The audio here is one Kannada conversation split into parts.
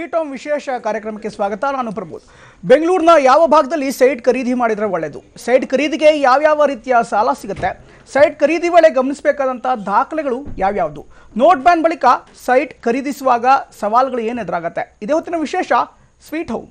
ಸ್ವೀಟ್ ಹೋಮ್ ವಿಶೇಷ ಕಾರ್ಯಕ್ರಮಕ್ಕೆ ಸ್ವಾಗತ. ನಾನು ಪ್ರಮೋದ್. ಬೆಂಗಳೂರಿನ ಯಾವ ಭಾಗದಲ್ಲಿ ಸೈಟ್ ಖರೀದಿ ಮಾಡಿದರೆ ಒಳ್ಳೆಯದು, ಸೈಟ್ ಖರೀದಿಗೆ ಯಾವ್ಯಾವ ರೀತಿಯ ಸಾಲ ಸಿಗುತ್ತೆ, ಸೈಟ್ ಖರೀದಿ ವೇಳೆ ಗಮನಿಸಬೇಕಾದಂಥ ದಾಖಲೆಗಳು ಯಾವ್ಯಾವುದು, ನೋಟ್ ಬ್ಯಾನ್ ಬಳಿಕ ಸೈಟ್ ಖರೀದಿಸುವಾಗ ಸವಾಲುಗಳು ಏನು ಎದುರಾಗುತ್ತೆ, ಇದೇ ಹೊತ್ತಿನ ವಿಶೇಷ ಸ್ವೀಟ್ ಹೋಮ್.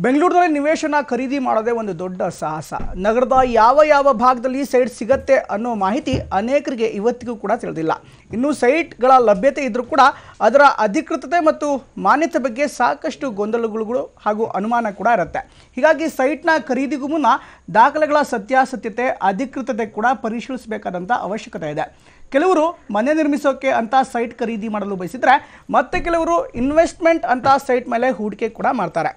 ಬೆಂಗಳೂರಿನಲ್ಲಿ ನಿವೇಶನ ಖರೀದಿ ಮಾಡೋದೇ ಒಂದು ದೊಡ್ಡ ಸಾಹಸ. ನಗರದ ಯಾವ ಭಾಗದಲ್ಲಿ ಸೈಟ್ ಸಿಗತ್ತೆ ಅನ್ನೋ ಮಾಹಿತಿ ಅನೇಕರಿಗೆ ಇವತ್ತಿಗೂ ಕೂಡ ತಿಳಿದಿಲ್ಲ. ಇನ್ನು ಸೈಟ್ಗಳ ಲಭ್ಯತೆ ಇದ್ರೂ ಕೂಡ ಅದರ ಅಧಿಕೃತತೆ ಮತ್ತು ಮಾನ್ಯತೆ ಬಗ್ಗೆ ಸಾಕಷ್ಟು ಗೊಂದಲಗಳು ಹಾಗೂ ಅನುಮಾನ ಕೂಡ ಇರುತ್ತೆ. ಹೀಗಾಗಿ ಸೈಟ್ನ ಖರೀದಿಗೂ ಮುನ್ನ ದಾಖಲೆಗಳ ಸತ್ಯಾಸತ್ಯತೆ, ಅಧಿಕೃತತೆ ಕೂಡ ಪರಿಶೀಲಿಸಬೇಕಾದಂಥ ಅವಶ್ಯಕತೆ ಇದೆ. ಕೆಲವರು ಮನೆ ನಿರ್ಮಿಸೋಕೆ ಅಂತ ಸೈಟ್ ಖರೀದಿ ಮಾಡಲು ಬಯಸಿದರೆ, ಮತ್ತೆ ಕೆಲವರು ಇನ್ವೆಸ್ಟ್ಮೆಂಟ್ ಅಂತ ಸೈಟ್ ಮೇಲೆ ಹೂಡಿಕೆ ಕೂಡ ಮಾಡ್ತಾರೆ.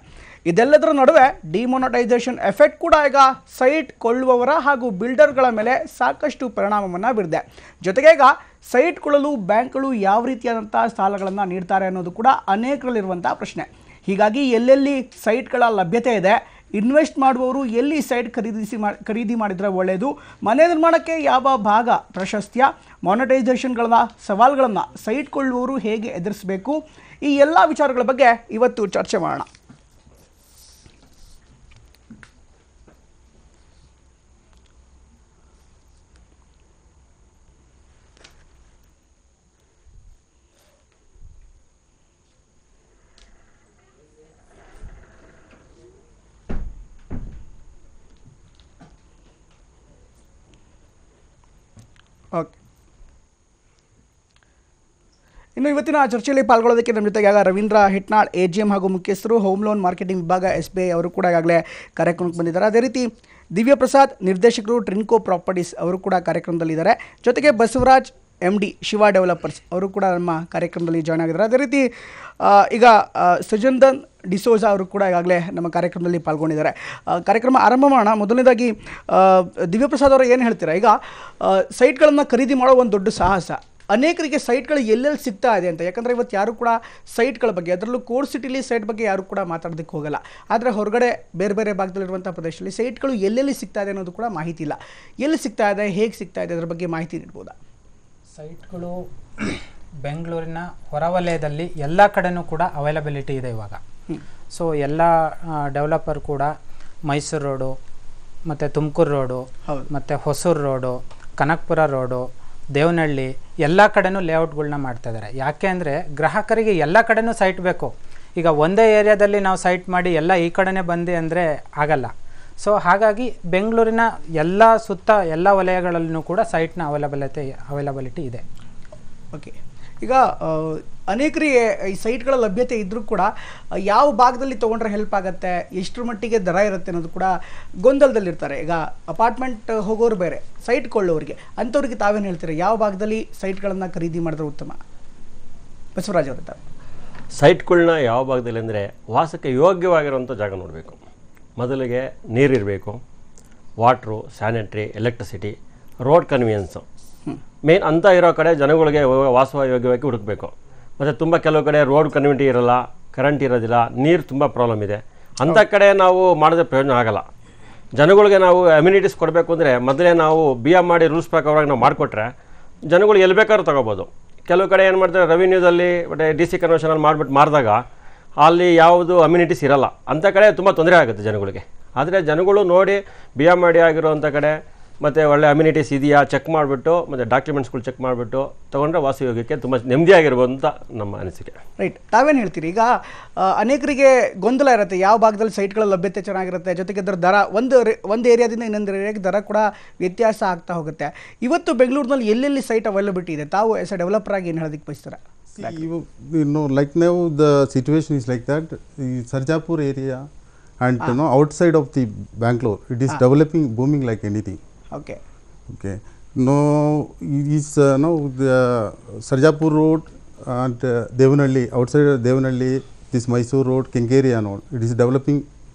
ಇದೆಲ್ಲದರ ನಡುವೆ ಡಿಮೊನಟೈಸೇಷನ್ ಎಫೆಕ್ಟ್ ಕೂಡ ಈಗ ಸೈಟ್ ಕೊಳ್ಳುವವರ ಹಾಗೂ ಬಿಲ್ಡರ್ಗಳ ಮೇಲೆ ಸಾಕಷ್ಟು ಪರಿಣಾಮವನ್ನು ಬೀರಿದೆ. ಜೊತೆಗೆ ಈಗ ಸೈಟ್ ಕೊಳ್ಳಲು ಬ್ಯಾಂಕ್ಗಳು ಯಾವ ರೀತಿಯಾದಂಥ ಸಾಲಗಳನ್ನು ನೀಡ್ತಾರೆ ಅನ್ನೋದು ಕೂಡ ಅನೇಕರಲ್ಲಿರುವಂಥ ಪ್ರಶ್ನೆ. ಹೀಗಾಗಿ ಎಲ್ಲೆಲ್ಲಿ ಸೈಟ್ಗಳ ಲಭ್ಯತೆ ಇದೆ, ಇನ್ವೆಸ್ಟ್ ಮಾಡುವವರು ಎಲ್ಲಿ ಸೈಟ್ ಖರೀದಿ ಮಾಡಿದರೆ ಒಳ್ಳೆಯದು, ಮನೆ ನಿರ್ಮಾಣಕ್ಕೆ ಯಾವ ಭಾಗ ಪ್ರಶಸ್ತ್ಯ, ಮಾನಿಟೈಸೇಷನ್ಗಳ ಸವಾಲುಗಳನ್ನು ಸೈಟ್ ಕೊಳ್ಳುವವರು ಹೇಗೆ ಎದುರಿಸಬೇಕು, ಈ ಎಲ್ಲ ವಿಚಾರಗಳ ಬಗ್ಗೆ ಇವತ್ತು ಚರ್ಚೆ ಮಾಡೋಣ. ಓಕೆ, ಇನ್ನು ಇವತ್ತಿನ ಚರ್ಚೆಯಲ್ಲಿ ಪಾಲ್ಗೊಳ್ಳೋದಕ್ಕೆ ನಮ್ಮ ಜೊತೆಗೆ ರವೀಂದ್ರ ಹಿಟ್ನಾಳ್, AGM ಹಾಗೂ ಮುಖ್ಯಸ್ಥರು, ಹೋಮ್ ಲೋನ್ ಮಾರ್ಕೆಟಿಂಗ್ ವಿಭಾಗ, SBI ಅವರು ಕೂಡ ಈಗಾಗಲೇ ಕಾರ್ಯಕ್ರಮಕ್ಕೆ ಬಂದಿದ್ದಾರೆ. ಅದೇ ರೀತಿ ದಿವ್ಯ ಪ್ರಸಾದ್, ನಿರ್ದೇಶಕರು, ಟ್ರಿನ್ಕೋ ಪ್ರಾಪರ್ಟೀಸ್ ಅವರು ಕೂಡ ಕಾರ್ಯಕ್ರಮದಲ್ಲಿದ್ದಾರೆ. ಜೊತೆಗೆ ಬಸವರಾಜ್, MD, ಶಿವ ಡೆವಲಪರ್ಸ್ ಅವರು ಕೂಡ ನಮ್ಮ ಕಾರ್ಯಕ್ರಮದಲ್ಲಿ ಜಾಯ್ನ್ ಆಗಿದ್ದಾರೆ. ಅದೇ ರೀತಿ ಈಗ ಸಜಂದನ್ ಡಿಸೋಜಾ ಅವರು ಕೂಡ ಈಗಾಗಲೇ ನಮ್ಮ ಕಾರ್ಯಕ್ರಮದಲ್ಲಿ ಪಾಲ್ಗೊಂಡಿದ್ದಾರೆ. ಕಾರ್ಯಕ್ರಮ ಆರಂಭ ಮಾಡೋಣ. ಮೊದಲನೇದಾಗಿ ದಿವ್ಯಪ್ರಸಾದ್ ಅವರು ಏನು ಹೇಳ್ತೀರಾ? ಈಗ ಸೈಟ್ಗಳನ್ನು ಖರೀದಿ ಮಾಡೋ ಒಂದು ದೊಡ್ಡ ಸಾಹಸ. ಅನೇಕರಿಗೆ ಸೈಟ್ಗಳು ಎಲ್ಲೆಲ್ಲಿ ಸಿಗ್ತಾ ಇದೆ ಅಂತ, ಯಾಕಂದರೆ ಇವತ್ತು ಯಾರು ಕೂಡ ಸೈಟ್ಗಳ ಬಗ್ಗೆ, ಅದರಲ್ಲೂ ಕೋರ್ ಸಿಟಿಲಿ ಸೈಟ್ ಬಗ್ಗೆ ಯಾರು ಕೂಡ ಮಾತಾಡೋದಕ್ಕೆ ಹೋಗಲ್ಲ. ಆದರೆ ಹೊರಗಡೆ ಬೇರೆ ಭಾಗದಲ್ಲಿರುವಂಥ ಪ್ರದೇಶದಲ್ಲಿ ಸೈಟ್ಗಳು ಎಲ್ಲೆಲ್ಲಿ ಸಿಗ್ತಾ ಇದೆ ಅನ್ನೋದು ಕೂಡ ಮಾಹಿತಿ ಇಲ್ಲ. ಎಲ್ಲಿ ಸಿಗ್ತಾ ಇದೆ, ಹೇಗೆ ಸಿಗ್ತಾ ಇದೆ, ಅದರ ಬಗ್ಗೆ ಮಾಹಿತಿ ನೀಡ್ಬೋದಾ? ಸೈಟ್ಗಳು ಬೆಂಗಳೂರಿನ ಹೊರವಲಯದಲ್ಲಿ ಎಲ್ಲ ಕಡೆನೂ ಕೂಡ ಅವೈಲಬಿಲಿಟಿ ಇದೆ ಇವಾಗ. ಸೊ ಎಲ್ಲ ಡೆವಲಪರ್ ಕೂಡ ಮೈಸೂರು ರೋಡು, ಮತ್ತು ತುಮಕೂರು ರೋಡು, ಮತ್ತು ಹೊಸೂರು ರೋಡು, ಕನಕಪುರ ರೋಡು, ದೇವನಹಳ್ಳಿ ಎಲ್ಲ ಕಡೆನೂ ಲೇಔಟ್ಗಳನ್ನ ಮಾಡ್ತಾಯಿದ್ದಾರೆ. ಯಾಕೆ ಅಂದರೆ ಗ್ರಾಹಕರಿಗೆ ಎಲ್ಲ ಕಡೆನೂ ಸೈಟ್ ಬೇಕು. ಈಗ ಒಂದೇ ಏರಿಯಾದಲ್ಲಿ ನಾವು ಸೈಟ್ ಮಾಡಿ ಎಲ್ಲ ಈ ಕಡೆನೇ ಬಂದೆ ಅಂದರೆ ಆಗಲ್ಲ. ಸೊ ಹಾಗಾಗಿ ಬೆಂಗಳೂರಿನ ಎಲ್ಲ ಸುತ್ತ ಎಲ್ಲ ವಲಯಗಳಲ್ಲೂ ಕೂಡ ಸೈಟ್ನ ಅವೈಲಬಿಲಿಟಿ ಇದೆ. ಓಕೆ, ಈಗ ಅನೇಕರಿಗೆ ಈ ಸೈಟ್ಗಳ ಲಭ್ಯತೆ ಇದ್ದರೂ ಕೂಡ ಯಾವ ಭಾಗದಲ್ಲಿ ತೊಗೊಂಡ್ರೆ ಹೆಲ್ಪ್ ಆಗುತ್ತೆ, ಎಷ್ಟರ ಮಟ್ಟಿಗೆ ದರ ಇರುತ್ತೆ ಅನ್ನೋದು ಕೂಡ ಗೊಂದಲದಲ್ಲಿರ್ತಾರೆ. ಈಗ ಅಪಾರ್ಟ್ಮೆಂಟ್ ಹೋಗೋರು ಬೇರೆ, ಸೈಟ್ ಕೊಳ್ಳೋರಿಗೆ, ಅಂಥವ್ರಿಗೆ ತಾವೇನು ಹೇಳ್ತೀರಾ? ಯಾವ ಭಾಗದಲ್ಲಿ ಸೈಟ್ಗಳನ್ನು ಖರೀದಿ ಮಾಡಿದ್ರೆ ಉತ್ತಮ? ಬಸವರಾಜ್ ಅವರ ತಾವು ಸೈಟ್ಗಳನ್ನ ಯಾವ ಭಾಗದಲ್ಲಿ ಅಂದರೆ ವಾಸಕ್ಕೆ ಯೋಗ್ಯವಾಗಿರುವಂಥ ಜಾಗ ನೋಡಬೇಕು. ಮೊದಲಿಗೆ ನೀರಿರಬೇಕು, water, sanitary, electricity, road convenience main ಅಂತ ಇರೋ ಕಡೆ ಜನಗಳಿಗೆ ವಾಸ ಯೋಗ್ಯವಾಗಿ ಹುಡುಕಬೇಕು. ಮತ್ತು ತುಂಬ ಕೆಲವು ಕಡೆ ರೋಡ್ ಕನ್ವಿನಿಟಿ ಇರೋಲ್ಲ, ಕರೆಂಟ್ ಇರೋದಿಲ್ಲ, ನೀರು ತುಂಬ ಪ್ರಾಬ್ಲಮ್ ಇದೆ. ಅಂಥ ಕಡೆ ನಾವು ಮಾಡಿದ್ರೆ ಪ್ರಯೋಜನ ಆಗೋಲ್ಲ. ಜನಗಳಿಗೆ ನಾವು ಅಮ್ಯುನಿಟೀಸ್ ಕೊಡಬೇಕು ಅಂದರೆ ಮೊದಲೇ ನಾವು BM ಮಾಡಿ ರೂಲ್ಸ್ ಪ್ರಕಾರವಾಗಿ ನಾವು ಮಾಡಿಕೊಟ್ರೆ ಜನಗಳು ಎಲ್ಲಿ ಬೇಕಾದ್ರೂ ತೊಗೋಬೋದು. ಕೆಲವು ಕಡೆ ಏನು ಮಾಡ್ತಾರೆ, ರೆವಿನ್ಯೂದಲ್ಲಿ ಮತ್ತು DC ಕನ್ವರ್ಷನಲ್ಲಿ ಮಾಡಿಬಿಟ್ಟು ಮಾರಿದಾಗ ಅಲ್ಲಿ ಯಾವುದು ಅಮ್ಯುನಿಟೀಸ್ ಇರೋಲ್ಲ. ಅಂಥ ಕಡೆ ತುಂಬ ತೊಂದರೆ ಆಗುತ್ತೆ ಜನಗಳಿಗೆ. ಆದರೆ ಜನಗಳು ನೋಡಿ BM ಮಾಡಿ ಆಗಿರೋವಂಥ ಕಡೆ ಮತ್ತು ಒಳ್ಳೆ ಅಮ್ಯುನಿಟೀಸ್ ಇದೆಯಾ ಚೆಕ್ ಮಾಡಿಬಿಟ್ಟು, ಮತ್ತು ಡಾಕ್ಯುಮೆಂಟ್ಸ್ಗಳು ಚೆಕ್ ಮಾಡಿಬಿಟ್ಟು ತೊಗೊಂಡ್ರೆ ವಾಸಯೋಗ್ಯಕ್ಕೆ ತುಂಬ ನೆಮ್ಮದಿಯಾಗಿರ್ಬೋದು ಅಂತ ನಮ್ಮ ಅನಿಸಿಕೆ. ರೈಟ್, ತಾವೇನು ಹೇಳ್ತೀರಿ? ಈಗ ಅನೇಕರಿಗೆ ಗೊಂದಲ ಇರುತ್ತೆ, ಯಾವ ಭಾಗದಲ್ಲಿ ಸೈಟ್ಗಳ ಲಭ್ಯತೆ ಚೆನ್ನಾಗಿರುತ್ತೆ, ಜೊತೆಗೆ ಅದರ ದರ ಒಂದು ಏರಿಯಾದಿಂದ ಇನ್ನೊಂದು ಏರಿಯಾಗೆ ದರ ಕೂಡ ವ್ಯತ್ಯಾಸ ಆಗ್ತಾ ಹೋಗುತ್ತೆ. ಇವತ್ತು ಬೆಂಗಳೂರಿನಲ್ಲಿ ಎಲ್ಲೆಲ್ಲಿ ಸೈಟ್ ಅವೈಲಬಿಲಿಟಿ ಇದೆ, ತಾವು ಎಸ್ ಎ ಡೆವಲಪರ್ ಆಗಿ ಏನು ಹೇಳೋದಕ್ಕೆ ಬಯಸ್ತೀರಾ? Like now the situation is like that. The Sarjapur area and outside of the Bangalore, it is developing, booming like anything. Okay. No, it is now the Sarjapur road and Devanhalli, outside of Devanhalli, this Mysore road, Kenkeri and all, it is developing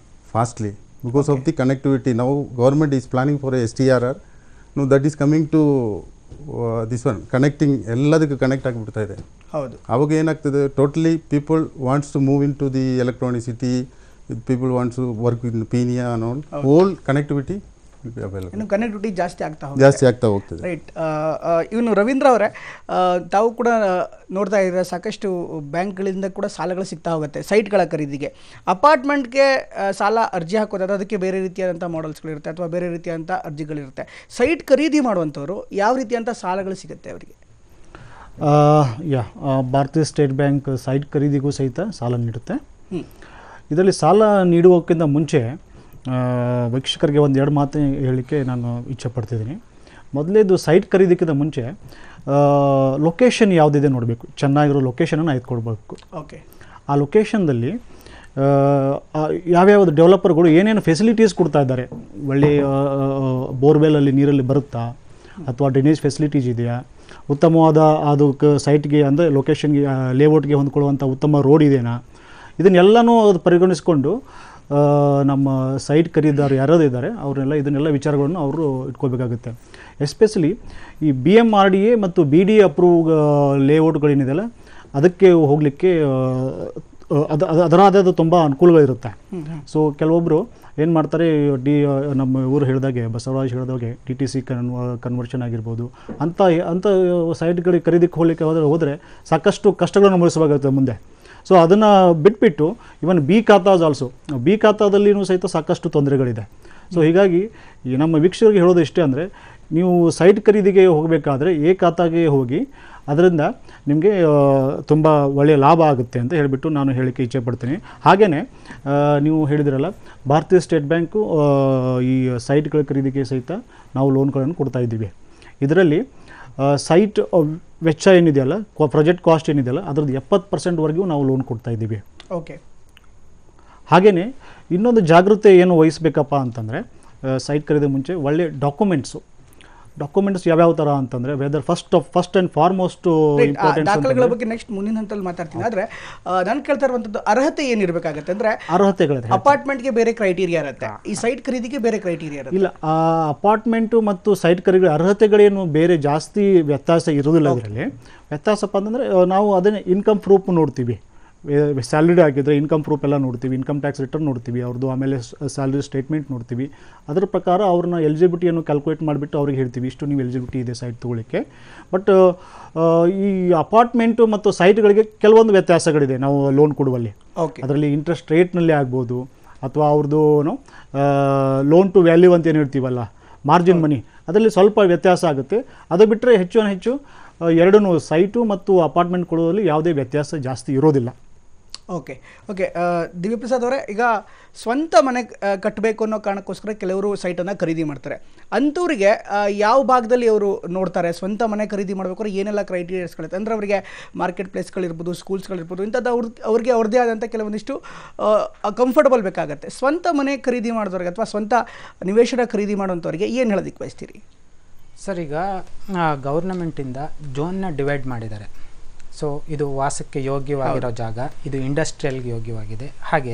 fastly because of the connectivity. Now government is planning for a STRR. No, that is coming to this one, connecting ಎಲ್ಲದಕ್ಕೆ ಕನೆಕ್ಟ್ ಆಗಿಬಿಡ್ತಾ ಇದೆ. ಹೌದು, ಅವಾಗ ಏನಾಗ್ತದೆ, totally people wants to move in to the Electronic City, people wants to work in Peenya and all connectivity available ಇನ್ನು ಕನೆಕ್ಟಿವಿಟಿ ಜಾಸ್ತಿ ಆಗ್ತಾ ಹೋಗುತ್ತೆ. ಜಾಸ್ತಿ ಆಗ್ತಾ ಹೋಗ್ತದೆ. ರೈಟ್. ಇವನು ರವೀಂದ್ರ ಅವರೇ, ತಾವು ಕೂಡ ನೋಡ್ತಾ ಇದ್ದೀರಾ ಸಾಕಷ್ಟು ಬ್ಯಾಂಕ್ಗಳಿಂದ ಕೂಡ ಸಾಲಗಳು ಸಿಗ್ತಾ ಹೋಗುತ್ತೆ ಸೈಟ್ಗಳ ಖರೀದಿಗೆ. ಅಪಾರ್ಟ್ಮೆಂಟ್ಗೆ ಸಾಲ ಅರ್ಜಿ ಹಾಕೋದಾದ್ರೆ ಅದಕ್ಕೆ ಬೇರೆ ರೀತಿಯಾದಂಥ ಮಾಡೆಲ್ಸ್ಗಳಿರುತ್ತೆ ಅಥವಾ ಬೇರೆ ರೀತಿಯಾದಂಥ ಅರ್ಜಿಗಳಿರುತ್ತೆ. ಸೈಟ್ ಖರೀದಿ ಮಾಡುವಂಥವ್ರು ಯಾವ ರೀತಿಯಾದಂಥ ಸಾಲಗಳು ಸಿಗುತ್ತೆ ಅವರಿಗೆ? ಭಾರತೀಯ ಸ್ಟೇಟ್ ಬ್ಯಾಂಕ್ ಸೈಟ್ ಖರೀದಿಗೂ ಸಹಿತ ಸಾಲ ನೀಡುತ್ತೆ. ಇದರಲ್ಲಿ ಸಾಲ ನೀಡುವಕ್ಕಿಂತ ಮುಂಚೆ ವೀಕ್ಷಕರಿಗೆ ಒಂದೆರಡು ಮಾತು ಹೇಳಲಿಕ್ಕೆ ನಾನು ಇಚ್ಛೆ ಪಡ್ತಿದ್ದೀನಿ. ಮೊದಲೇದು ಸೈಟ್ ಖರೀದಿಕ್ಕಿಂತ ಮುಂಚೆ ಲೊಕೇಶನ್ ಯಾವುದಿದೆ ನೋಡಬೇಕು, ಚೆನ್ನಾಗಿರೋ ಲೊಕೇಶನನ್ನು ಆಯ್ದುಕೊಡ್ಬೇಕು. ಓಕೆ. ಆ ಲೊಕೇಶನ್ದಲ್ಲಿ ಯಾವ್ಯಾವುದು ಡೆವಲಪರ್ಗಳು ಏನೇನು ಫೆಸಿಲಿಟೀಸ್ ಕೊಡ್ತಾ ಇದ್ದಾರೆ, ಒಳ್ಳೆಯ ಬೋರ್ವೆಲಲ್ಲಿ ನೀರಲ್ಲಿ ಬರುತ್ತಾ ಅಥವಾ ಡ್ರೈನೇಜ್ ಫೆಸಿಲಿಟೀಸ್ ಇದೆಯಾ, ಉತ್ತಮವಾದ ಅದು ಸೈಟ್ಗೆ ಅಂದರೆ ಲೊಕೇಶನ್ಗೆ ಲೇಔಟ್ಗೆ ಹೊಂದ್ಕೊಳ್ಳುವಂಥ ಉತ್ತಮ ರೋಡ್ ಇದೆಯಾ, ಇದನ್ನೆಲ್ಲನೂ ಅದು ಪರಿಗಣಿಸ್ಕೊಂಡು ನಮ್ಮ ಸೈಟ್ ಖರೀದಿದಾರರು ಯಾರಾದ್ರು ಇದ್ದಾರೆ ಅವರೆಲ್ಲ ಇದನ್ನೆಲ್ಲ ವಿಚಾರಗಳನ್ನು ಅವರು ಇಟ್ಕೋಬೇಕಾಗುತ್ತೆ. ಎಸ್ಪೆಷಲಿ ಈ BMRDA ಮತ್ತು BDA ಅಪ್ರೂವ್ ಲೇಔಟ್ಗಳೇನಿದೆಯಲ್ಲ ಅದಕ್ಕೆ ಹೋಗಲಿಕ್ಕೆ ಅದರಾದ ತುಂಬ ಅನುಕೂಲಗಳಿರುತ್ತೆ. ಸೊ ಕೆಲವೊಬ್ಬರು ಏನು ಮಾಡ್ತಾರೆ, ನಮ್ಮ ಊರು ಹೇಳಿದಾಗೆ ಬಸವರಾಜ್ ಹೇಳಿದಾಗೆ DTC ಕನ್ವರ್ಷನ್ ಆಗಿರ್ಬೋದು ಅಂಥ ಸೈಟ್ಗಳಿಗೆ ಖರೀದಿಗೆ ಹೋಗ್ಲಿಕ್ಕೆ ಹೋದರೆ ಸಾಕಷ್ಟು ಕಷ್ಟಗಳನ್ನು ಅನುಭವಿಸಬೇಕಾಗುತ್ತೆ ಮುಂದೆ. ಸೊ ಅದನ್ನು ಬಿಟ್ಬಿಟ್ಟು ಇವನ್ B ಖಾತಾಸ್ ಆಲ್ಸೋ, B ಖಾತಾದಲ್ಲಿಯೂ ಸಹಿತ ಸಾಕಷ್ಟು ತೊಂದರೆಗಳಿದೆ. ಸೊ ಹೀಗಾಗಿ ಈ ನಮ್ಮ ವೀಕ್ಷಕರಿಗೆ ಹೇಳೋದು ಇಷ್ಟೇ ಅಂದರೆ, ನೀವು ಸೈಟ್ ಖರೀದಿಗೆ ಹೋಗಬೇಕಾದ್ರೆ A ಖಾತಾಗೆ ಹೋಗಿ, ಅದರಿಂದ ನಿಮಗೆ ತುಂಬ ಒಳ್ಳೆಯ ಲಾಭ ಆಗುತ್ತೆ ಅಂತ ಹೇಳಿಬಿಟ್ಟು ನಾನು ಹೇಳಲಿಕ್ಕೆ ಇಚ್ಛೆ ಪಡ್ತೀನಿ. ಹಾಗೆಯೇ ನೀವು ಹೇಳಿದಿರಲ್ಲ, ಭಾರತೀಯ ಸ್ಟೇಟ್ ಬ್ಯಾಂಕು ಈ ಸೈಟ್ಗಳ ಖರೀದಿಗೆ ಸಹಿತ ನಾವು ಲೋನ್ಗಳನ್ನು ಕೊಡ್ತಾ ಇದ್ದೀವಿ. ಇದರಲ್ಲಿ ಸೈಟ್ ವೆಚ್ಚ ಏನಿದೆಯಲ್ಲ, ಪ್ರಾಜೆಕ್ಟ್ ಕಾಸ್ಟ್ ಏನಿದೆಯಲ್ಲ ಅದರದ್ದು 70% ನಾವು ಲೋನ್ ಕೊಡ್ತಾ ಇದ್ದೀವಿ. ಓಕೆ. ಹಾಗೆಯೇ ಇನ್ನೊಂದು ಜಾಗೃತಿ ಏನು ವಹಿಸಬೇಕಪ್ಪ ಅಂತಂದರೆ, ಸೈಟ್ ಖರೀದಿ ಮುಂಚೆ ಒಳ್ಳೆ ಡಾಕ್ಯುಮೆಂಟ್ಸ್ ಯಾವ್ಯಾವ ಥರ ಅಂತಂದರೆ, ವೆದರ್ ಫಸ್ಟ್ ಆ್ಯಂಡ್ ಫಾರ್ಮೋಸ್ಟ್ ದಾಖಲೆಗಳ ಬಗ್ಗೆ ನೆಕ್ಸ್ಟ್ ಮುಂದಿನ ಹಂತದಲ್ಲಿ ಮಾತಾಡ್ತೀನಿ. ಆದರೆ ನಾನು ಕೇಳ್ತಾ ಇರುವಂಥದ್ದು ಅರ್ಹತೆ ಏನಿರಬೇಕಾಗತ್ತೆ ಅಂದರೆ, ಅರ್ಹತೆಗಳಿದೆ. ಅಪಾರ್ಟ್ಮೆಂಟ್ಗೆ ಬೇರೆ ಕ್ರೈಟೀರಿಯಾ ಇರುತ್ತೆ, ಈ ಸೈಟ್ ಖರೀದಿಗೆ ಬೇರೆ ಕ್ರೈಟೀರಿಯಾ ಇರುತ್ತೆ. ಇಲ್ಲ, ಅಪಾರ್ಟ್ಮೆಂಟು ಮತ್ತು ಸೈಟ್ ಖರೀದಿ ಅರ್ಹತೆಗಳೇನು ಬೇರೆ ಜಾಸ್ತಿ ವ್ಯತ್ಯಾಸ ಇರೋದಿಲ್ಲ. ಇದರಲ್ಲಿ ವ್ಯತ್ಯಾಸಪ್ಪ ಅಂತಂದರೆ ನಾವು ಅದನ್ನೇ ಇನ್ಕಮ್ ಪ್ರೂಫ್ ನೋಡ್ತೀವಿ, ಸ್ಯಾಲ್ರಿ ಆಗಿದ್ದರೆ ಇನ್ಕಮ್ ಪ್ರೂಫ್ ಎಲ್ಲ ನೋಡ್ತೀವಿ, ಇನ್ಕಮ್ ಟ್ಯಾಕ್ಸ್ ರಿಟರ್ನ್ ನೋಡ್ತೀವಿ ಅವ್ರದ್ದು, ಆಮೇಲೆ ಸ್ಯಾಲ್ರಿ ಸ್ಟೇಟ್ಮೆಂಟ್ ನೋಡ್ತೀವಿ. ಅದರ ಪ್ರಕಾರ ಅವ್ರನ್ನ ಎಲಿಜಿಬಿಲಿಟಿಯನ್ನು ಕ್ಯಾಲ್ಕುಲೇಟ್ ಮಾಡಿಬಿಟ್ಟು ಅವ್ರಿಗೆ ಹೇಳ್ತೀವಿ ಇಷ್ಟು ನೀವು ಎಲಿಜಿಬಿಲಿಟಿ ಇದೆ ಸೈಟ್ ತೊಗೊಳ್ಳಿಕ್ಕೆ. ಬಟ್ ಈ ಅಪಾರ್ಟ್ಮೆಂಟು ಮತ್ತು ಸೈಟ್ಗಳಿಗೆ ಕೆಲವೊಂದು ವ್ಯತ್ಯಾಸಗಳಿದೆ ನಾವು ಲೋನ್ ಕೊಡುವಲ್ಲಿ. ಅದರಲ್ಲಿ ಇಂಟ್ರೆಸ್ಟ್ ರೇಟ್ನಲ್ಲಿ ಆಗ್ಬೋದು, ಅಥವಾ ಅವ್ರದ್ದು ಲೋನ್ ಟು ವ್ಯಾಲ್ಯೂ ಅಂತ ಏನು ಹೇಳ್ತೀವಲ್ಲ, ಮಾರ್ಜಿನ್ ಮನಿ, ಅದರಲ್ಲಿ ಸ್ವಲ್ಪ ವ್ಯತ್ಯಾಸ ಆಗುತ್ತೆ. ಅದು ಬಿಟ್ಟರೆ ಹೆಚ್ಚು ಎರಡೂ ಸೈಟು ಮತ್ತು ಅಪಾರ್ಟ್ಮೆಂಟ್ ಕೊಡುವಲ್ಲಿ ಯಾವುದೇ ವ್ಯತ್ಯಾಸ ಜಾಸ್ತಿ ಇರೋದಿಲ್ಲ. ಓಕೆ. ದಿವ್ಯಪ್ರಸಾದ್ ಅವರೇ, ಈಗ ಸ್ವಂತ ಮನೆ ಕಟ್ಟಬೇಕು ಅನ್ನೋ ಕಾರಣಕ್ಕೋಸ್ಕರ ಕೆಲವರು ಸೈಟನ್ನು ಖರೀದಿ ಮಾಡ್ತಾರೆ. ಅಂಥವ್ರಿಗೆ ಯಾವ ಭಾಗದಲ್ಲಿ ಅವರು ನೋಡ್ತಾರೆ? ಸ್ವಂತ ಮನೆ ಖರೀದಿ ಮಾಡಬೇಕಾದ್ರೆ ಏನೆಲ್ಲ ಕ್ರೈಟೀರಿಯಾಸ್ಗಳಿರುತ್ತೆ ಅಂದರೆ, ಅವರಿಗೆ ಮಾರ್ಕೆಟ್ ಪ್ಲೇಸ್ಗಳಿರ್ಬೋದು, ಸ್ಕೂಲ್ಸ್ಗಳಿರ್ಬೋದು, ಇಂಥದ್ದು ಅವ್ರಿಗೆ ಅವ್ರದ್ದೇ ಆದಂಥ ಕೆಲವೊಂದಿಷ್ಟು ಕಂಫರ್ಟಬಲ್ ಬೇಕಾಗುತ್ತೆ. ಸ್ವಂತ ಮನೆ ಖರೀದಿ ಮಾಡಿದವ್ರಿಗೆ ಅಥವಾ ಸ್ವಂತ ನಿವೇಶನ ಖರೀದಿ ಮಾಡುವಂಥವ್ರಿಗೆ ಏನು ಹೇಳೋದಕ್ಕೆ ಬಯಸ್ತೀರಿ? ಸರ್, ಈಗ ಗೌರ್ನಮೆಂಟಿಂದ ಝೋನ್ನ ಡಿವೈಡ್ ಮಾಡಿದ್ದಾರೆ. ಸೊ ಇದು ವಾಸಕ್ಕೆ ಯೋಗ್ಯವಾಗಿರೋ ಜಾಗ, ಇದು ಇಂಡಸ್ಟ್ರಿಯಲ್ಗೆ ಯೋಗ್ಯವಾಗಿದೆ. ಹಾಗೆ